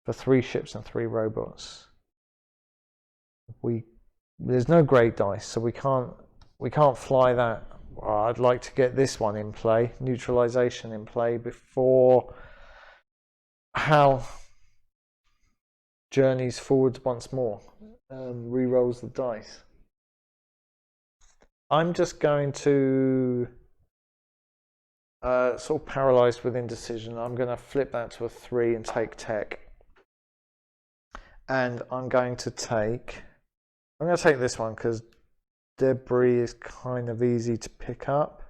for 3 ships and 3 robots. There's no grey dice, so we can't fly that. Well, I'd like to get this one in play, neutralization in play, before Hal journeys forwards once more and re-rolls the dice. I'm just going to sort of paralysed with indecision. I'm going to flip that to a 3 and take tech. And I'm going to take this one because debris is kind of easy to pick up.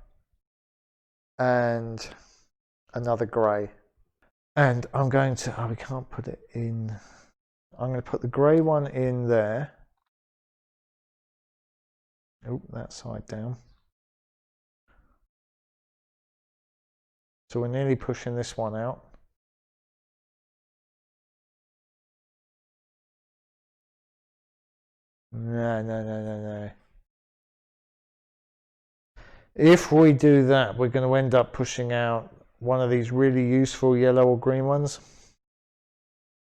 And another grey. And I'm going to, we can't put it in. I'm going to put the grey one in there. Oh, that side down. So we're nearly pushing this one out. No. If we do that, we're going to end up pushing out one of these really useful yellow or green ones.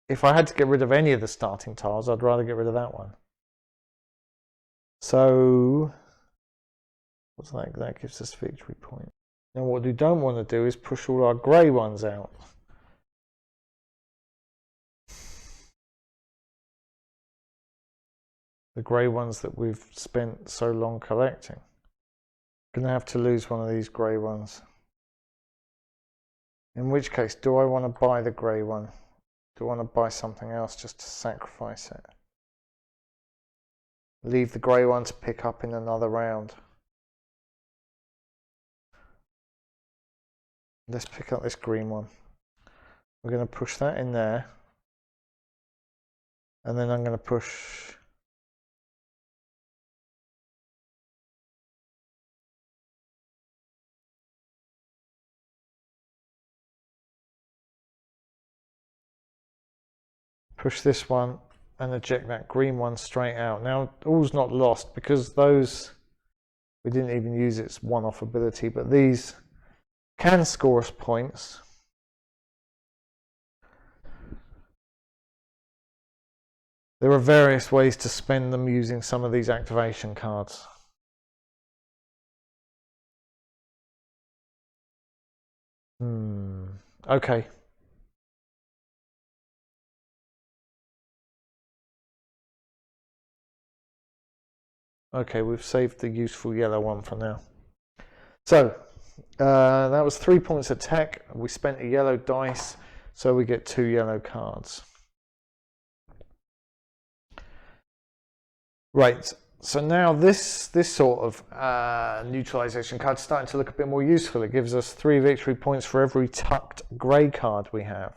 If I had to get rid of any of the starting tiles, I'd rather get rid of that one. So, what's that? That gives us victory point. Now what we don't want to do is push all our grey ones out. The grey ones that we've spent so long collecting. I'm going to have to lose one of these grey ones. In which case, do I want to buy the grey one? Do I want to buy something else just to sacrifice it? Leave the grey one to pick up in another round. Let's pick up this green one. We're going to push that in there. And then I'm going to push this one and eject that green one straight out. Now, all's not lost because those, we didn't even use its one-off ability, but these can score us points. There are various ways to spend them using some of these activation cards. Okay. Okay, we've saved the useful yellow one for now. So, that was 3 points of tech. We spent a yellow dice, so we get 2 yellow cards. Right, so now this sort of neutralization card is starting to look a bit more useful. It gives us 3 victory points for every tucked grey card we have.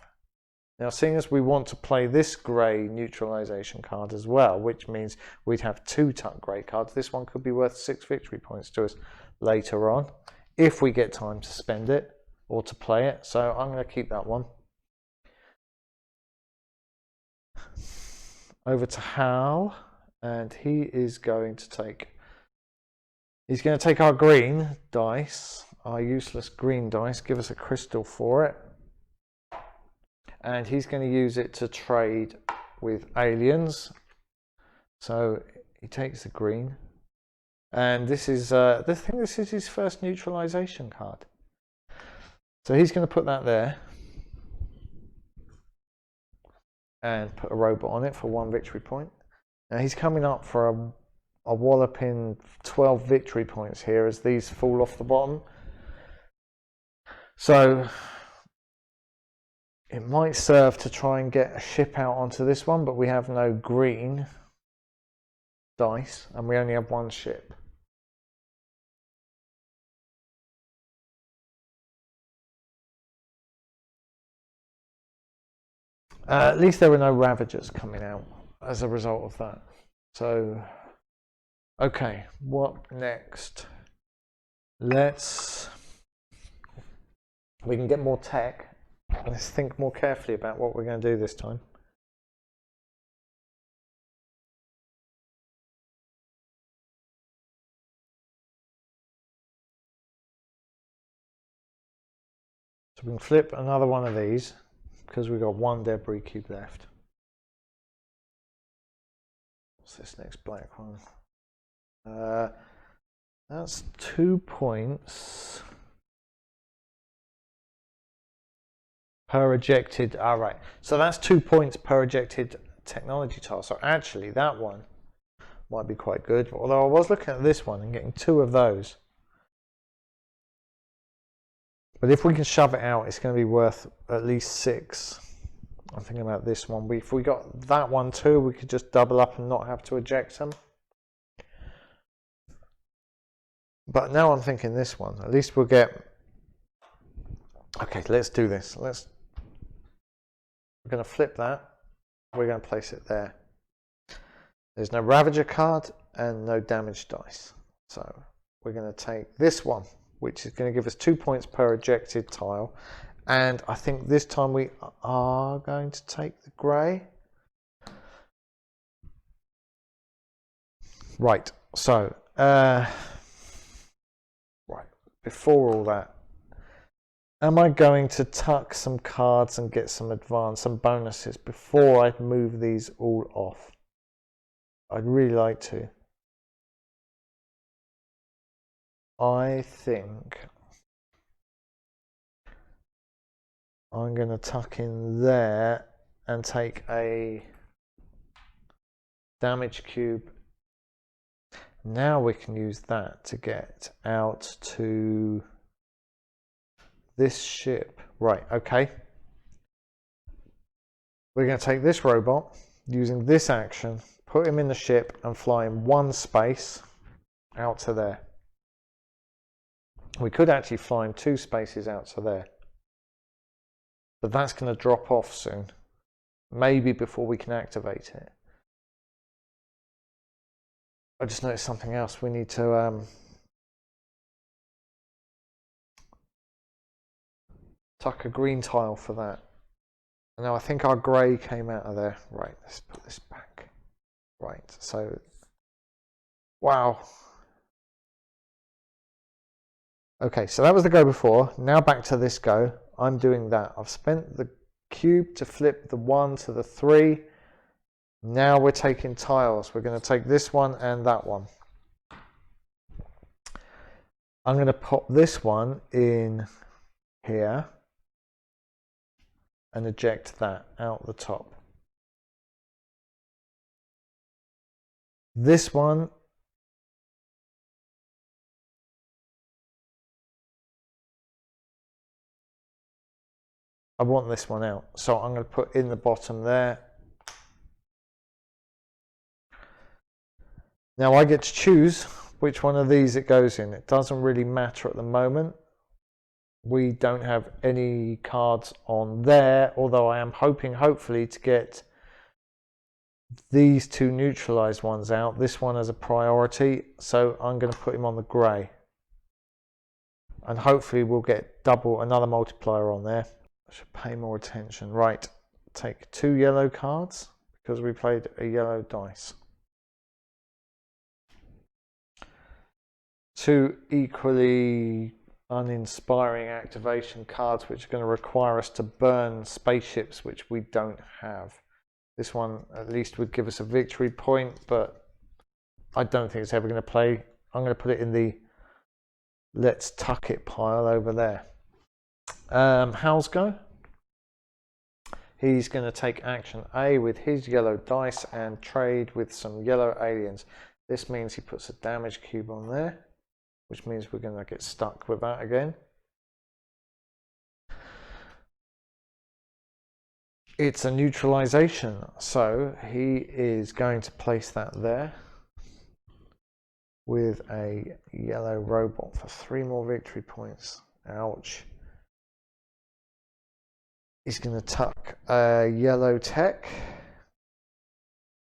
Now, seeing as we want to play this grey neutralization card as well, which means we'd have 2 tucked grey cards, this one could be worth 6 victory points to us later on, if we get time to spend it or to play it. So I'm going to keep that one. Over to Hal, and he is going to take, our green dice, our useless green dice, give us a crystal for it. And he's going to use it to trade with aliens. So he takes the green. And this is, I think this is his first neutralization card. So he's going to put that there. And put a robot on it for 1 victory point. Now he's coming up for a walloping 12 victory points here as these fall off the bottom. So It might serve to try and get a ship out onto this one, but we have no green dice and we only have one ship. At least there were no ravagers coming out as a result of that. So, okay, what next? We can get more tech. Let's think more carefully about what we're going to do this time. So we can flip another one of these because we've got one debris cube left. What's this next black one? That's 2 points per ejected. All right, so that's 2 points per ejected technology tile. So actually that one might be quite good. Although I was looking at this one and getting 2 of those. But if we can shove it out, it's going to be worth at least 6. I'm thinking about this one. If we got that one too, we could just double up and not have to eject them. But now I'm thinking this one. At least we'll get... Okay, let's do this. We're going to flip that. We're going to place it there. There's no Ravager card and no damage dice. So we're going to take this one, which is going to give us 2 points per ejected tile. And I think this time we are going to take the grey. Right, so, right, before all that, am I going to tuck some cards and get some some bonuses before I move these all off? I'd really like to. I think I'm going to tuck in there and take a damage cube. Now we can use that to get out to this ship. Right, okay. We're going to take this robot, using this action, put him in the ship and fly him 1 space out to there. We could actually fly him 2 spaces out to there. But that's going to drop off soon. Maybe before we can activate it. I just noticed something else. We need to tuck a green tile for that. Now I think our grey came out of there. Right, let's put this back. Right, so, wow. Okay, so that was the go before. Now back to this go. I'm doing that. I've spent the cube to flip the 1 to the 3. Now we're taking tiles. We're going to take this one and that one. I'm going to pop this one in here and eject that out the top. This one, I want this one out, so I'm going to put in the bottom there. Now I get to choose which one of these it goes in. It doesn't really matter at the moment. We don't have any cards on there, although I am hoping, hopefully, to get these 2 neutralized ones out. This one as a priority, so I'm going to put him on the grey. And hopefully we'll get another multiplier on there. I should pay more attention. Right, take 2 yellow cards because we played a yellow dice. 2 equally uninspiring activation cards which are going to require us to burn spaceships which we don't have. This one at least would give us a victory point, but I don't think it's ever going to play. I'm going to put it in the let's tuck it pile over there. Hal's go. He's going to take action A with his yellow dice and trade with some yellow aliens. This means he puts a damage cube on there, which means we're going to get stuck with that again. it's a neutralization, so he is going to place that there with a yellow robot for 3 more victory points. Ouch. He's going to tuck a yellow tech,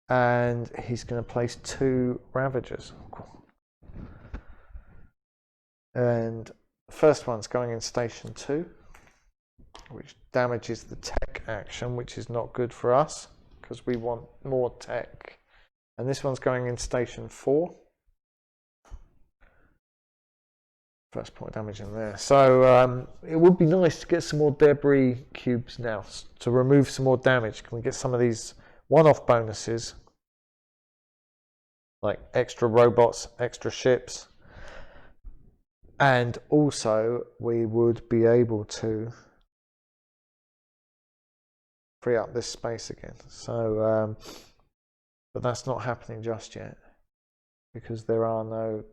and he's going to place 2 ravagers. And the first one's going in station 2, which damages the tech action, which is not good for us because we want more tech. And this one's going in station 4. First point damage in there. So it would be nice to get some more debris cubes now to remove some more damage. Can we get some of these one-off bonuses like extra robots, extra ships, and also we would be able to free up this space again. So but that's not happening just yet because there are no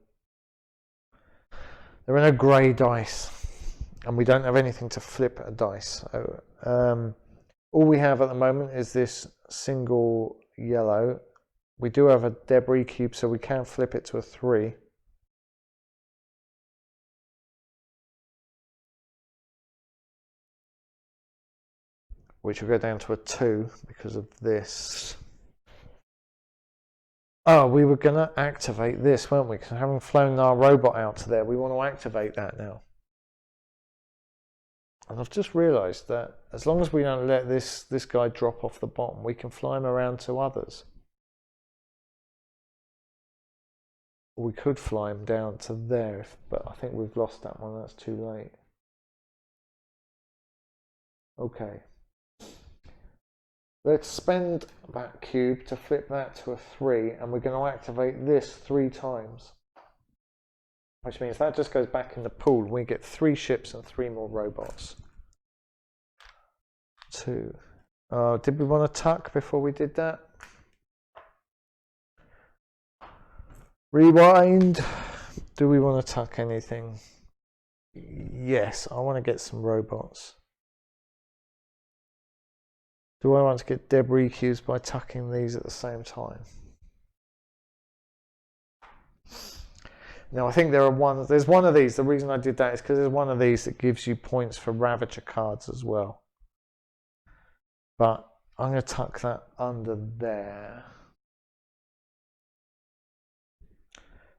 grey dice, and we don't have anything to flip a dice. So all we have at the moment is this single yellow. We do have a debris cube, so we can flip it to a 3. Which will go down to a 2 because of this. Oh, we were going to activate this, weren't we? Because having flown our robot out to there, we want to activate that now. And I've just realised that as long as we don't let this guy drop off the bottom, we can fly him around to others. We could fly him down to there, but I think we've lost that one. That's too late. Okay. Let's spend that cube to flip that to a 3, and we're going to activate this 3 times. Which means that just goes back in the pool. We get 3 ships and 3 more robots. 2. Did we want to tuck before we did that? Rewind. Do we want to tuck anything? Yes, I want to get some robots. Do I want to get debris cubes by tucking these at the same time? Now I think there's one of these. The reason I did that is because there's one of these that gives you points for ravager cards as well. But I'm going to tuck that under there.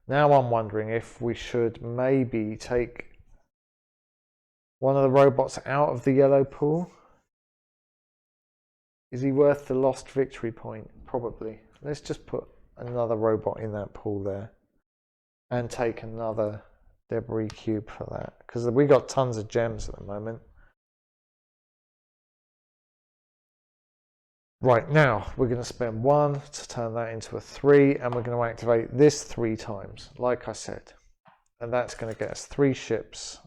Now I'm wondering if we should maybe take one of the robots out of the yellow pool. Is he worth the lost victory point? Probably. Let's just put another robot in that pool there and take another debris cube for that, because we got tons of gems at the moment. Right, now we're going to spend 1 to turn that into a 3, and we're going to activate this 3 times, like I said. And that's going to get us 3 ships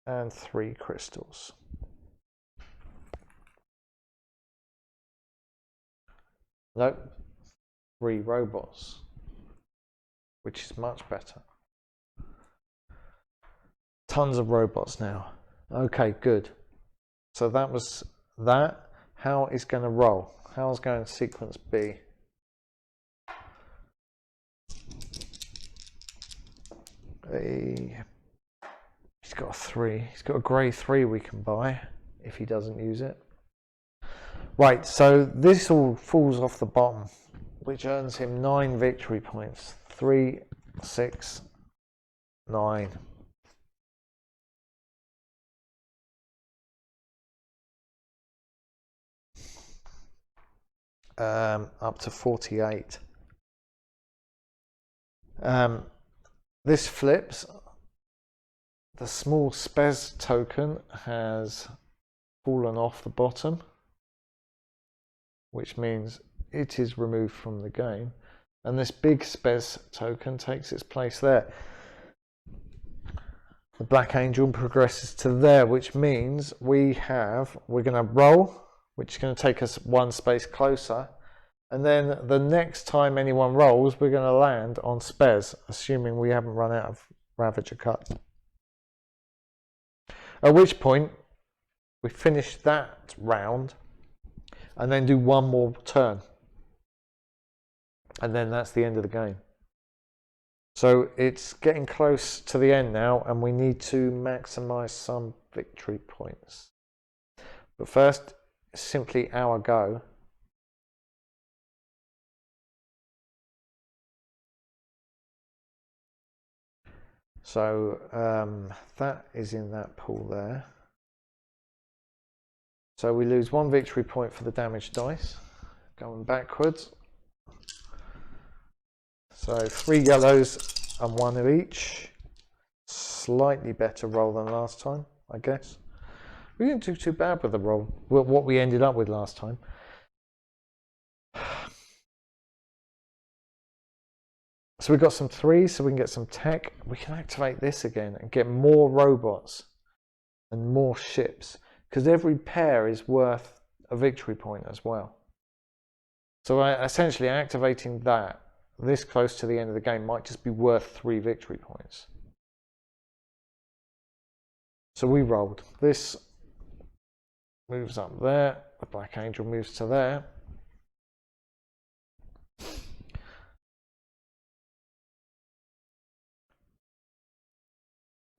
and 3 crystals. Nope, 3 robots, which is much better. Tons of robots now. Okay, good. So that was that. How is going to roll? How's going to sequence B? He's got a 3. He's got a grey 3 we can buy if he doesn't use it. Right, so this all falls off the bottom, which earns him 9 victory points. 3, 6, 9. Up to 48. This flips. The small spez token has fallen off the bottom, which means it is removed from the game, and this big spez token takes its place there. The black angel progresses to there, which means we're going to roll, which is going to take us 1 space closer, and then the next time anyone rolls, we're going to land on spez, assuming we haven't run out of ravager cut. At which point we finish that round and then do one more turn. And then that's the end of the game. So it's getting close to the end now, and we need to maximize some victory points. But first, simply our go. So that is in that pool there. So we lose 1 victory point for the damage dice. Going backwards. So 3 yellows and 1 of each. Slightly better roll than last time, I guess. We didn't do too bad with the roll, what we ended up with last time. So we've got some 3s, so we can get some tech. We can activate this again and get more robots and more ships, because every pair is worth a victory point as well. So essentially activating that this close to the end of the game might just be worth 3 victory points. So we rolled. This moves up there. The Black Angel moves to there.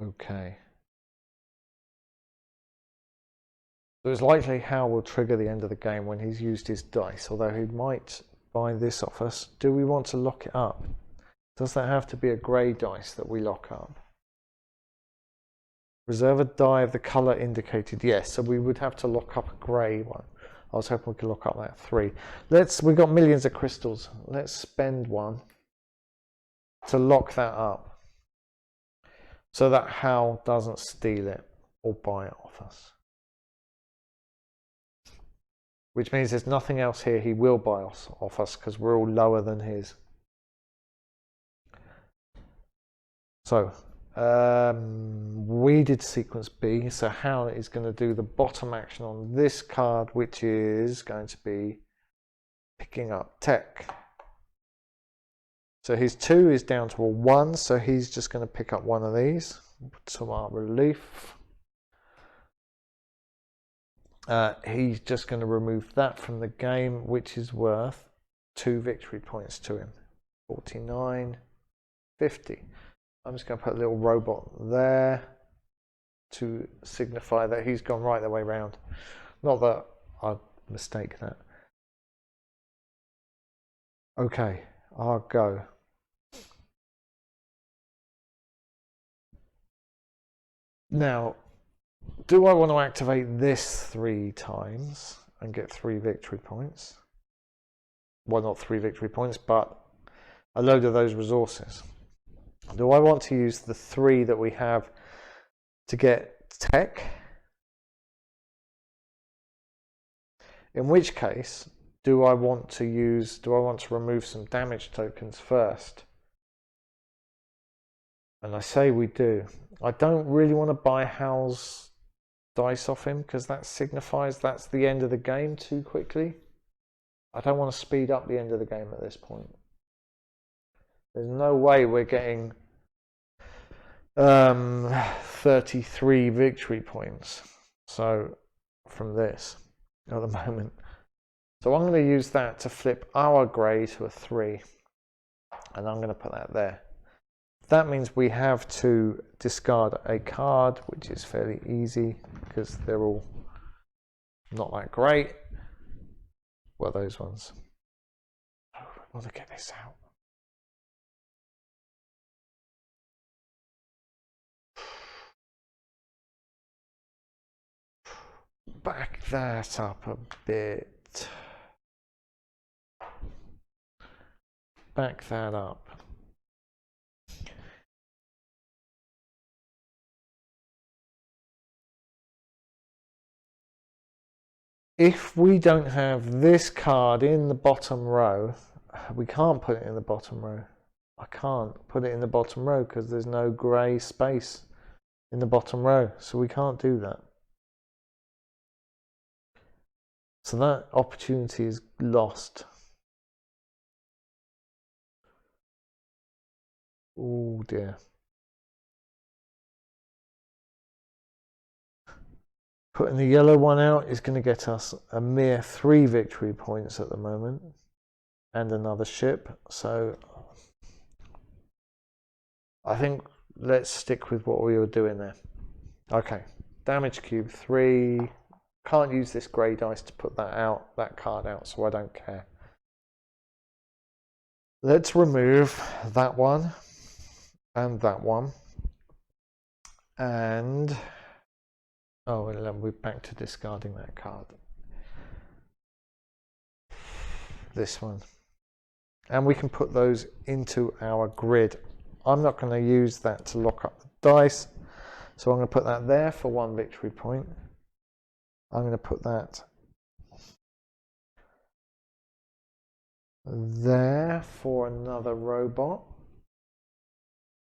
Okay. So it's likely Hal will trigger the end of the game when he's used his dice, although he might buy this off us. Do we want to lock it up? Does that have to be a grey dice that we lock up? Reserve a die of the colour indicated. Yes, so we would have to lock up a grey one. I was hoping we could lock up that 3. We've got millions of crystals. Let's spend 1 to lock that up, so that Hal doesn't steal it or buy it off us. Which means there's nothing else here he will buy off us, because we're all lower than his. So we did sequence B, so Hal is going to do the bottom action on this card, which is going to be picking up tech. So his 2 is down to a 1, so he's just going to pick up 1 of these to our relief. He's just going to remove that from the game, which is worth 2 victory points to him. 49, 50. I'm just going to put a little robot there to signify that he's gone right the way round. Not that I'd mistake that. Okay, I'll go. Now, do I want to activate this 3 times and get 3 victory points? Well, not 3 victory points, but a load of those resources. Do I want to use the 3 that we have to get tech? In which case, do I want to remove some damage tokens first? And I say we do. I don't really want to buy Hal's dice off him, because that signifies that's the end of the game too quickly. I don't want to speed up the end of the game at this point. There's no way we're getting 33 victory points from this at the moment. So I'm going to use that to flip our grey to a 3, and I'm going to put that there. That means we have to discard a card, which is fairly easy because they're all not that great. What are those ones? Oh, I want to get this out. Back that up a bit. Back that up. If we don't have this card in the bottom row, we can't put it in the bottom row. I can't put it in the bottom row because there's no grey space in the bottom row, so we can't do that. So that opportunity is lost. Oh dear. Putting the yellow one out is going to get us a mere 3 victory points at the moment. And another ship. So I think let's stick with what we were doing there. Okay. Damage cube 3. Can't use this grey dice to put that card out, so I don't care. Let's remove that one and that one. And we're back to discarding that card. This one. And we can put those into our grid. I'm not going to use that to lock up the dice. So I'm going to put that there for 1 victory point. I'm going to put that there for another robot.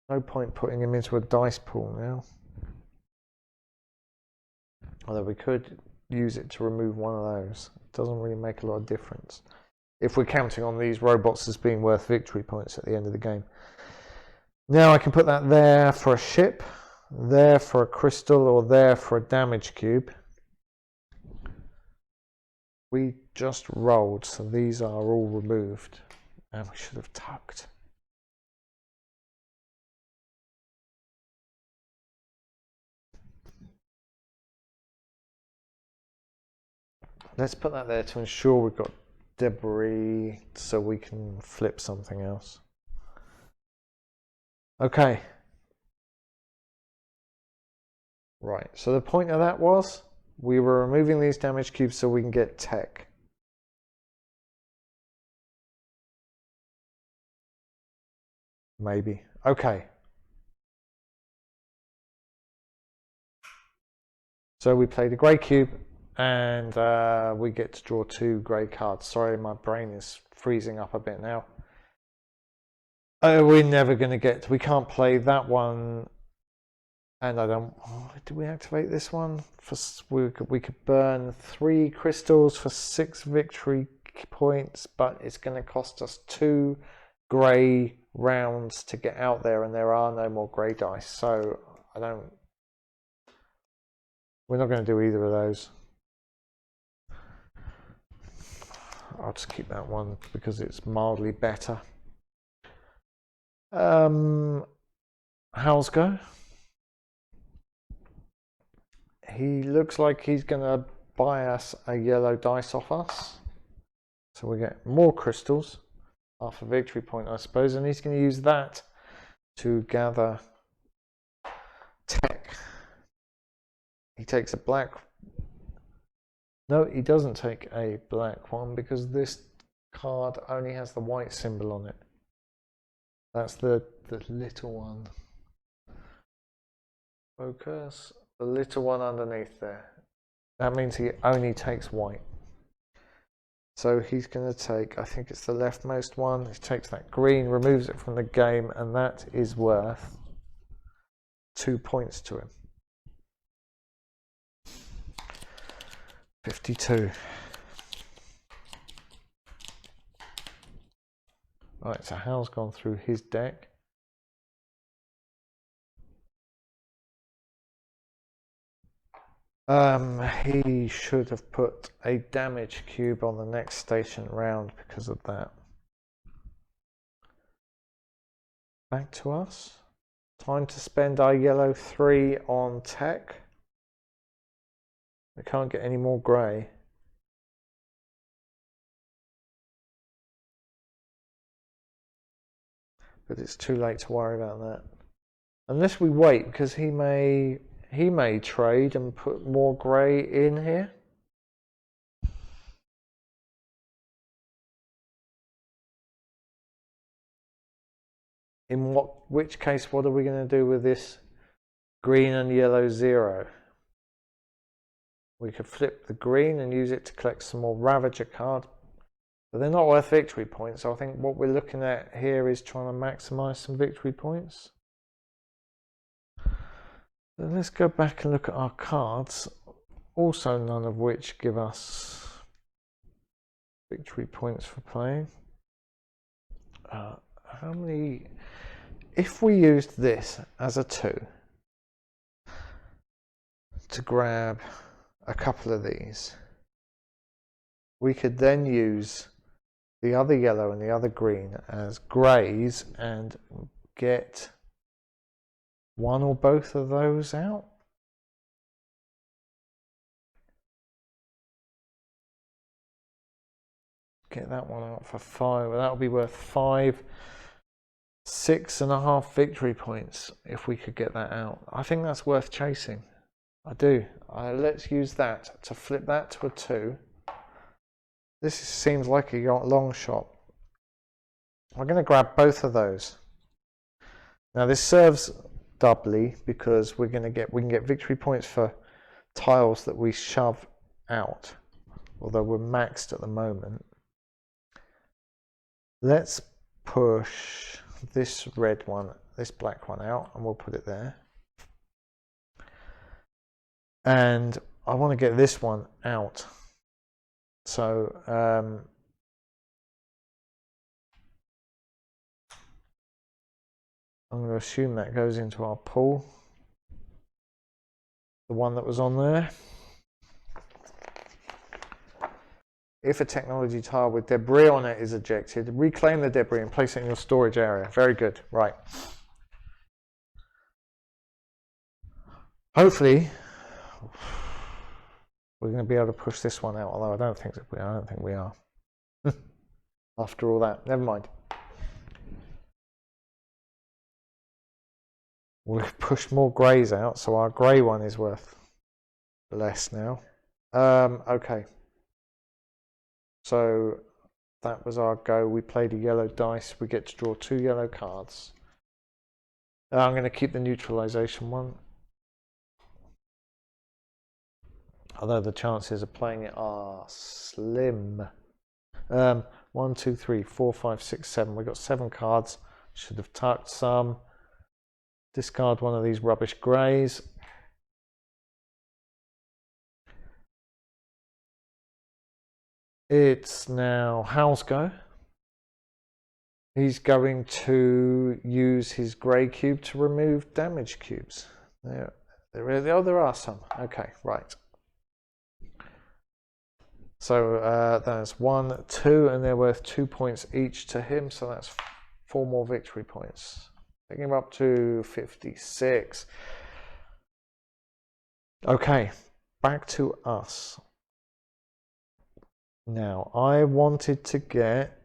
No point putting him into a dice pool now. Although we could use it to remove one of those. It doesn't really make a lot of difference if we're counting on these robots as being worth victory points at the end of the game. Now I can put that there for a ship, there for a crystal, or there for a damage cube. We just rolled, so these are all removed. And we should have tucked. Let's put that there to ensure we've got debris so we can flip something else. Okay. Right, so the point of that was we were removing these damage cubes so we can get tech. Maybe. Okay. So we played a grey cube and we get to draw 2 grey cards. Sorry, my brain is freezing up a bit now. We're never going to get, we can't play that one. And I don't, did we activate this one? We could burn 3 crystals for 6 victory points, but it's going to cost us 2 grey rounds to get out there, and there are no more grey dice. So we're not going to do either of those. I'll just keep that one because it's mildly better. How's go? He looks like he's going to buy us a yellow dice off us. So we get more crystals, half a victory point, I suppose, and he's going to use that to gather tech. He takes a black. No, he doesn't take a black one because this card only has the white symbol on it. That's the little one. Focus. The little one underneath there. That means he only takes white. So he's going to take, I think it's the leftmost one. He takes that green, removes it from the game, and that is worth 2 points to him. 52. Right, so Hal's gone through his deck. He should have put a damage cube on the next station round because of that. Back to us. Time to spend our yellow 3 on tech. We can't get any more grey. But it's too late to worry about that. Unless we wait, because he may trade and put more grey in here. In which case, what are we going to do with this green and yellow 0? We could flip the green and use it to collect some more ravager cards. But they're not worth victory points. So I think what we're looking at here is trying to maximize some victory points. So let's go back and look at our cards. Also, none of which give us victory points for playing. How many? If we used this as a 2 to grab a couple of these. We could then use the other yellow and the other green as greys and get one or both of those out. Get that one out for 5. That'll be worth 5, 6.5 victory points if we could get that out. I think that's worth chasing. I do. Let's use that to flip that to a 2. This seems like a long shot. I'm going to grab both of those. Now this serves doubly because we can get victory points for tiles that we shove out, although we're maxed at the moment. Let's push this red one, this black one out, and we'll put it there. And I want to get this one out. So I'm going to assume that goes into our pool. The one that was on there. If a technology tile with debris on it is ejected, reclaim the debris and place it in your storage area. Very good. Right. Hopefully, we're going to be able to push this one out. Although I don't think we are. After all that, never mind. We've pushed more greys out, so our grey one is worth less now. Okay. So that was our go. We played a yellow dice. We get to draw 2 yellow cards. I'm going to keep the neutralization one. Although the chances of playing it are slim. 1, 2, 3, 4, 5, 6, 7. We've got 7 cards. Should have tucked some. Discard one of these rubbish greys. It's now Hal's go. He's going to use his grey cube to remove damage cubes. There are some. Okay, right. So that's 1, 2, and they're worth 2 points each to him. So that's 4 more victory points. Taking him up to 56. Okay, back to us. Now, I wanted to get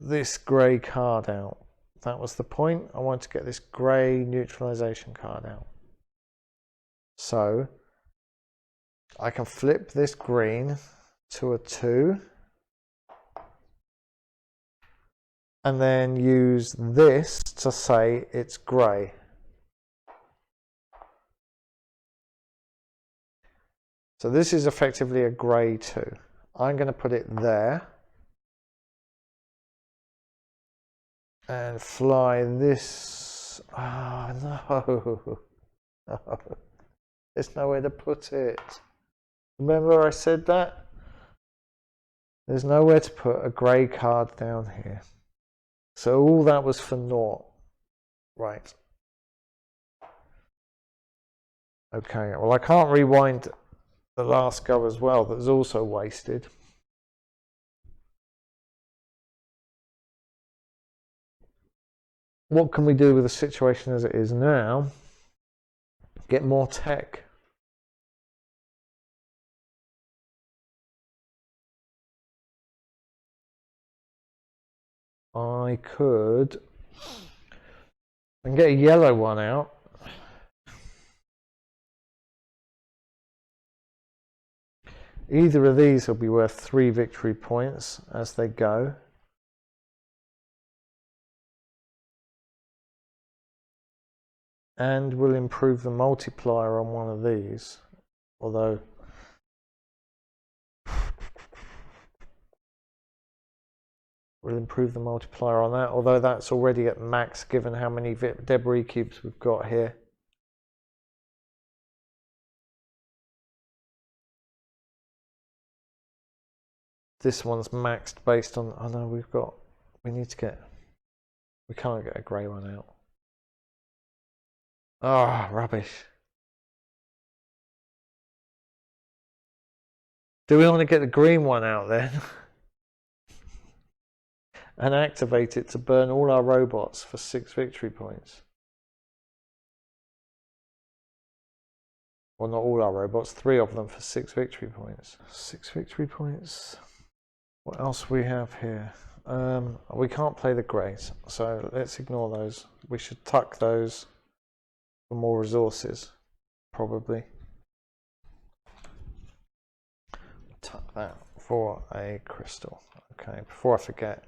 this grey card out. That was the point. I wanted to get this grey neutralization card out. So, I can flip this green to a 2. And then use this to say it's grey. So this is effectively a grey 2. I'm going to put it there and fly this. Oh no. No. There's nowhere to put it. Remember I said that? There's nowhere to put a grey card down here. So all that was for naught. Right. Okay, well I can't rewind the last go as well. That was also wasted. What can we do with the situation as it is now? Get more tech. I could and get a yellow one out. Either of these will be worth 3 victory points as they go. And we'll improve the multiplier on one of these. Although we'll improve the multiplier on that. Although that's already at max given how many debris cubes we've got here. This one's maxed based on, oh no, we can't get a grey one out. Ah, rubbish. Do we want to get the green one out then? And activate it to burn all our robots for 6 victory points? Well, not all our robots, 3 of them for 6 victory points. 6 victory points. What else we have here? We can't play the greys, so let's ignore those. We should tuck those for more resources, probably. Tuck that for a crystal. Okay, before I forget,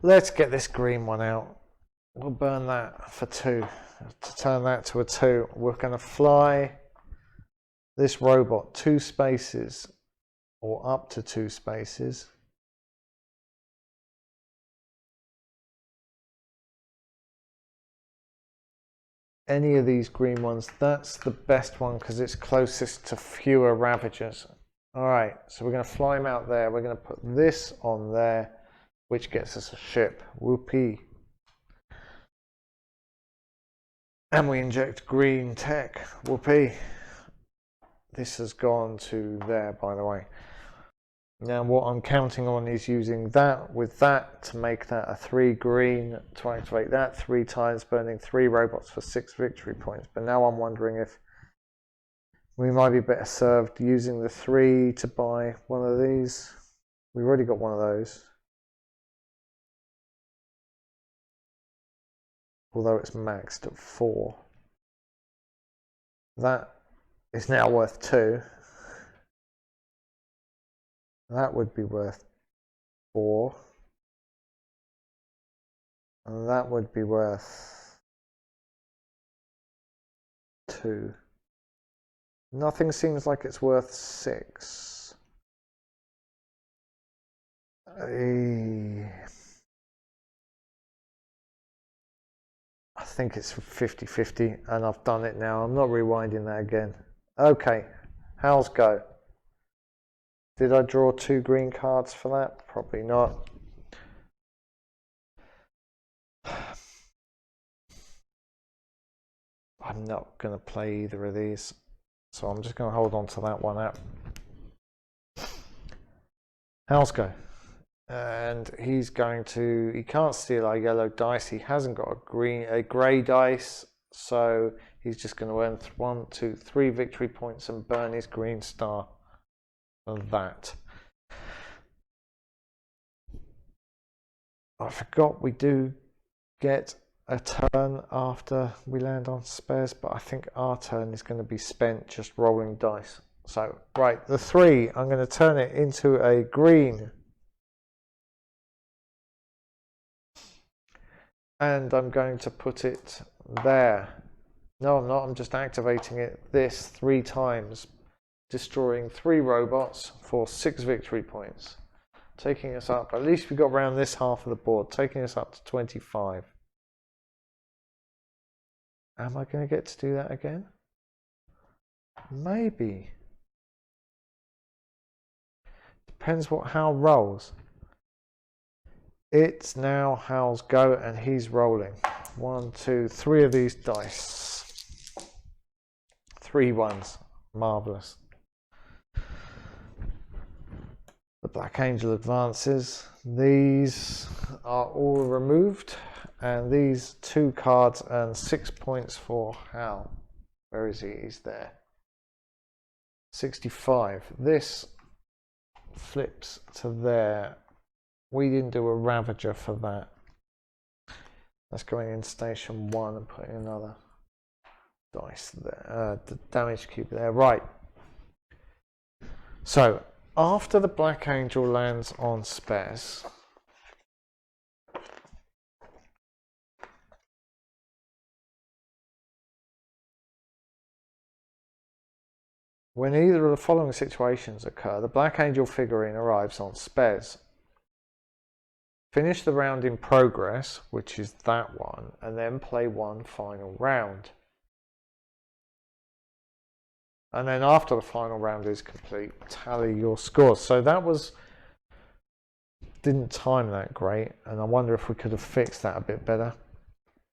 let's get this green one out. We'll burn that for 2. To turn that to a 2, we're going to fly this robot 2 spaces, or up to 2 spaces. Any of these green ones, that's the best one because it's closest to fewer ravagers. Alright, so we're going to fly him out there. We're going to put this on there, which gets us a ship. Whoopee. And we inject green tech. Whoopee. This has gone to there, by the way. Now what I'm counting on is using that with that to make that a 3 green, to activate that 3 times, burning 3 robots for 6 victory points. But now I'm wondering if we might be better served using the 3 to buy one of these. We've already got one of those. Although it's maxed at 4. That is now worth 2. That would be worth 4. And that would be worth 2. Nothing seems like it's worth 6. I think it's 50-50 and I've done it now. I'm not rewinding that again. Okay, how's go? Did I draw 2 green cards for that? Probably not. I'm not going to play either of these, so I'm just going to hold on to that one out. How's go? And he's going to, he can't steal our yellow dice. He hasn't got a grey dice, so he's just going to earn 1, 2, 3 victory points and burn his green star. Of that. I forgot we do get a turn after we land on spares, but I think our turn is going to be spent just rolling dice. So, right, the 3, I'm going to turn it into a green. And I'm going to put it there. No, I'm not, I'm just activating it this 3 times. Destroying 3 robots for 6 victory points, taking us up, at least we got around this half of the board, taking us up to 25. Am I going to get to do that again? Maybe. Depends what Hal rolls. It's now Hal's go and he's rolling. 1, 2, 3 of these dice. 3 ones. Marvellous. The Black Angel advances. These are all removed, and these 2 cards earn 6 points for Hal. Where is he? He's there. 65. This flips to there. We didn't do a Ravager for that. That's going in station 1 and putting another dice there. The damage cube there. Right. So, after the Black Angel lands on spares, when either of the following situations occur, the Black Angel figurine arrives on spares. Finish the round in progress, which is that one, and then play 1 final round. And then after the final round is complete, tally your scores. So that didn't time that great, and I wonder if we could have fixed that a bit better.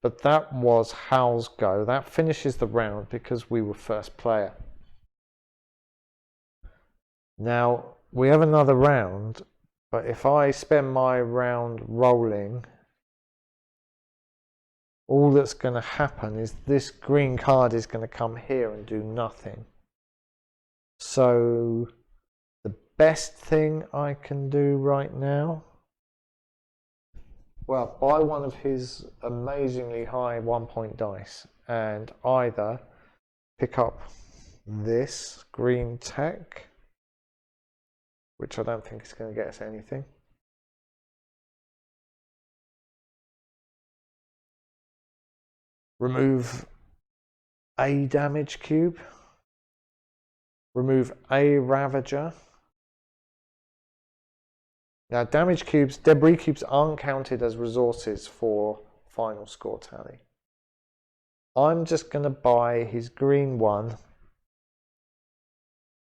But that was Hal's go. That finishes the round because we were first player. Now, we have another round, but if I spend my round rolling, all that's going to happen is this green card is going to come here and do nothing. So the best thing I can do right now, well, buy one of his amazingly high 1-point dice and either pick up this green tech, which I don't think is going to get us anything. Remove a damage cube. Remove a ravager. Now, damage cubes, debris cubes aren't counted as resources for final score tally. I'm just going to buy his green one.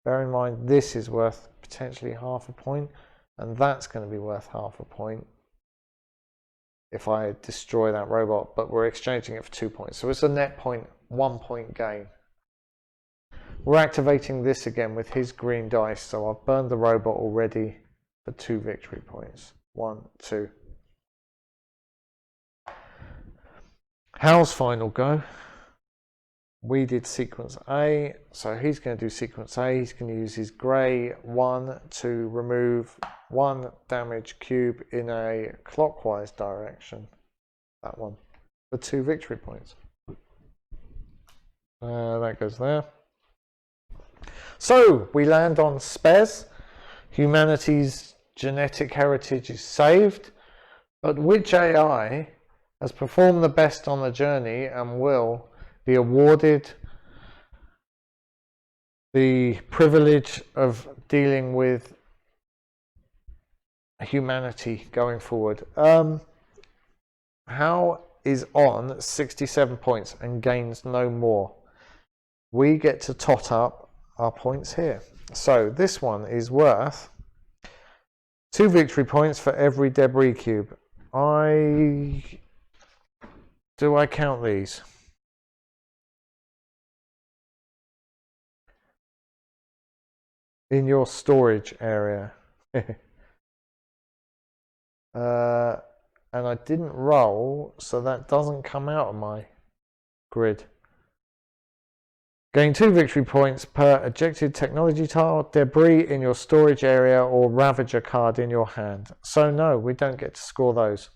Bear in mind, this is worth potentially half a point, and that's going to be worth half a point if I destroy that robot, but we're exchanging it for 2 points. So it's a net point, 1 point gain. We're activating this again with his green dice, so I've burned the robot already for 2 victory points. 1, 2. Hal's final go. We did sequence A, so he's going to do sequence A. He's going to use his grey 1 to remove 1 damage cube in a clockwise direction. That one for 2 victory points. That goes there. So we land on Spez. Humanity's genetic heritage is saved, but which AI has performed the best on the journey and will be awarded the privilege of dealing with humanity going forward? Hal is on 67 points and gains no more. We get to tot up our points here. So this one is worth 2 victory points for every debris cube. Do I count these? In your storage area. And I didn't roll, so that doesn't come out of my grid. Gain 2 victory points per ejected technology tile, debris in your storage area, or ravager card in your hand. So no, we don't get to score those.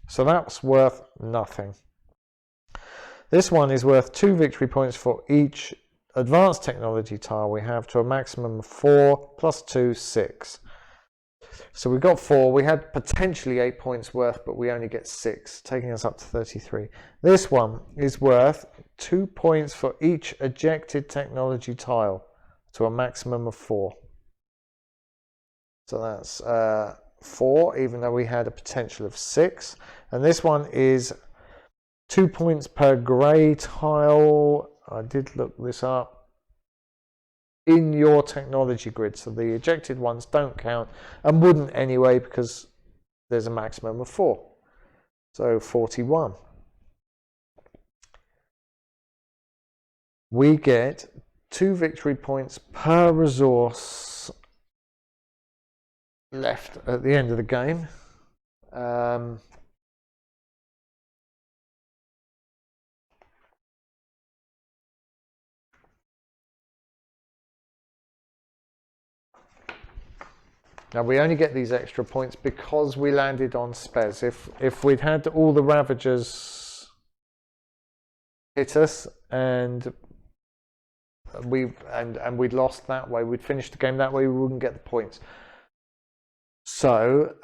So that's worth nothing. This one is worth 2 victory points for each advanced technology tile we have, to a maximum of 4 plus 2, 6. So we got 4. We had potentially 8 points worth, but we only get 6, taking us up to 33. This one is worth 2 points for each ejected technology tile, to a maximum of 4. So that's 4, even though we had a potential of 6. And this one is 2 points per grey tile. I did look this up. In your technology grid. So the ejected ones don't count and wouldn't anyway, because there's a maximum of 4. So 41. We get 2 victory points per resource left at the end of the game. Now we only get these extra points because we landed on Spez. If we'd had all the Ravagers hit us and we'd lost that way, we'd finished the game that way, we wouldn't get the points. So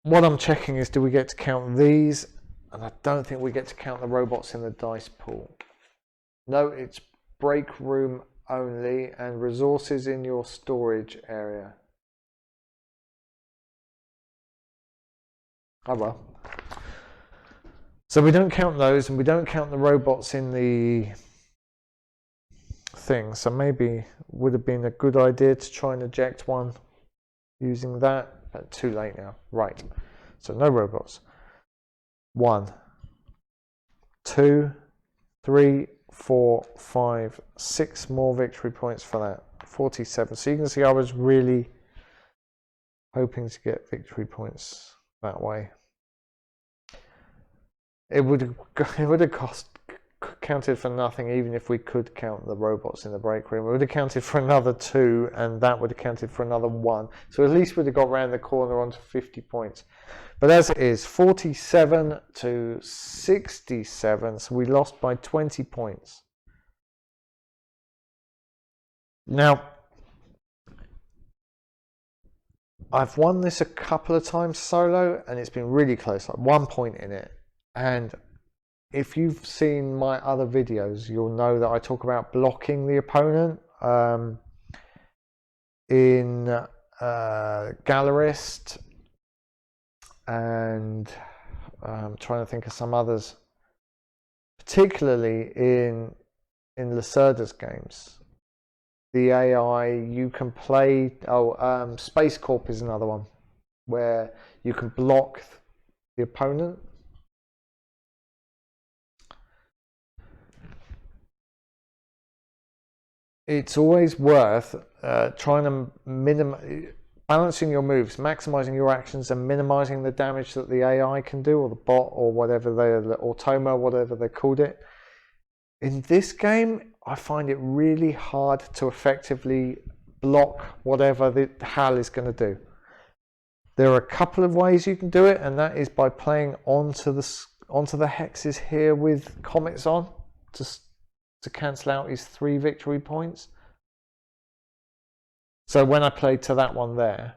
what I'm checking is, do we get to count these? And I don't think we get to count the robots in the dice pool. No, it's break room only, and resources in your storage area. Oh well. So we don't count those, and we don't count the robots in the thing. So maybe would have been a good idea to try and eject one using that, but too late now. Right. So no robots. 1, 2, 3, 4, 5, 6 more victory points for that. 47. So you can see I was really hoping to get victory points that way. It would have counted for nothing, even if we could count the robots in the break room. It would have counted for another 2, and that would have counted for another 1. So at least we'd have got round the corner onto 50 points. But as it is, 47 to 67, so we lost by 20 points. Now, I've won this a couple of times solo, and it's been really close, like 1 point in it. And if you've seen my other videos, you'll know that I talk about blocking the opponent in Gallerist, and I'm trying to think of some others, particularly in Lacerda's games. The AI you can play, Space Corp is another one, where you can block the opponent. It's always worth trying to balancing your moves, maximizing your actions, and minimizing the damage that the AI can do, or the bot, or whatever the automa, whatever they called it. In this game, I find it really hard to effectively block whatever the HAL is going to do. There are a couple of ways you can do it, and that is by playing onto the hexes here with comets on to cancel out his 3 victory points. So when I played to that one there,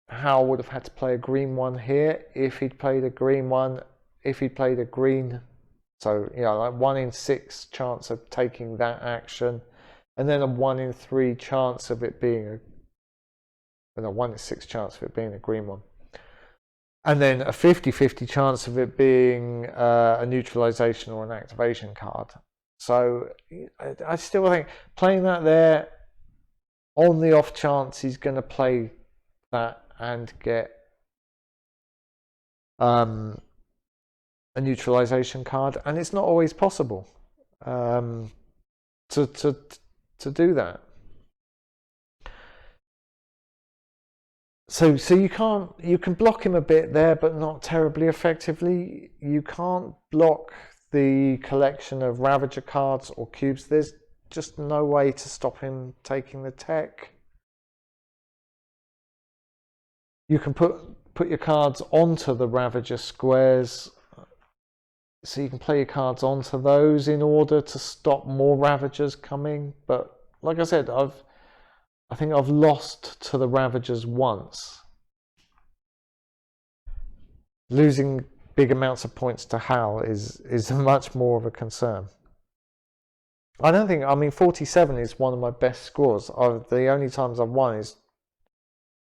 Hal would have had to play a green one here if he'd played a green one, if he'd played a green. So, you know, like 1 in 6 chance of taking that action, and then a 1 in 3 chance of it being a 1 in 6 chance of it being a green one. And then a 50-50 chance of it being a neutralization or an activation card. So I still think playing that there, on the off chance he's going to play that and get a neutralization card, and it's not always possible to do that. So you can block him a bit there, but not terribly effectively. You can't block the collection of Ravager cards or cubes. There's just no way to stop him taking the tech. You can put your cards onto the Ravager squares, so you can play your cards onto those in order to stop more Ravagers coming. But like I said, I think I've lost to the Ravagers once. Losing big amounts of points to Hal is much more of a concern. I mean 47 is one of my best scores. The only times I've won is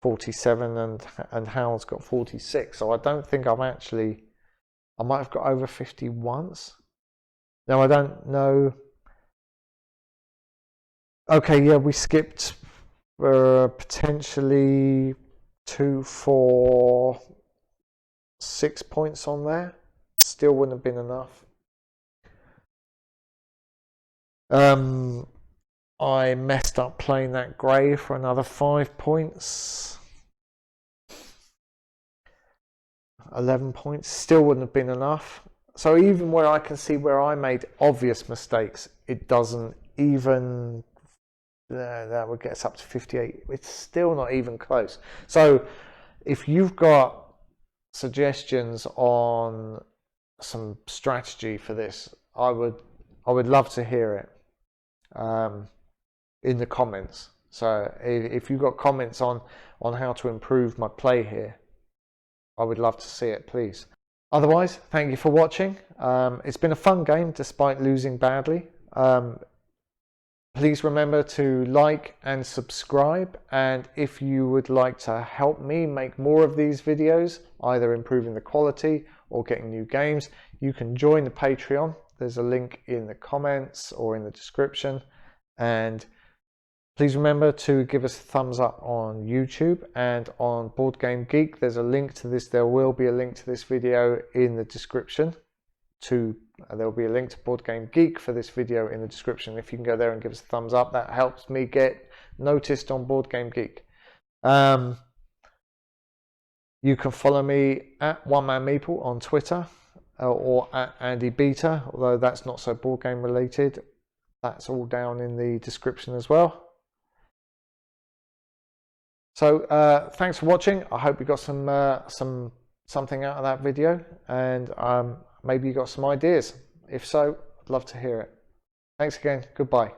47 and Hal's got 46. So I don't think I might have got over 50 once. Now I don't know. Okay, yeah, we skipped potentially 2, 4, 6 points on there. Still wouldn't have been enough. I messed up playing that grey for another 5 points. 11 points. Still wouldn't have been enough. So even where I can see where I made obvious mistakes, it doesn't even... that would get us up to 58. It's still not even close. So if you've got suggestions on some strategy for this, I would love to hear it in the comments. So if you've got comments on how to improve my play here, I would love to see it, please. Otherwise, thank you for watching. It's been a fun game despite losing badly. Please remember to like and subscribe, and if you would like to help me make more of these videos, either improving the quality or getting new games, you can join the Patreon. There's a link in the comments or in the description. And please remember to give us a thumbs up on YouTube and on Board Game Geek. There's a link to this. There will be a link to this video in the description to There will be a link to Board Game Geek for this video in the description. If you can go there and give us a thumbs up, that helps me get noticed on Board Game Geek. You can follow me at One Man Meeple on Twitter or at Andy Beta, although that's not so board game related. That's all down in the description as well. So thanks for watching. I hope you got something out of that video, and maybe you got some ideas. If so, I'd love to hear it. Thanks again. Goodbye.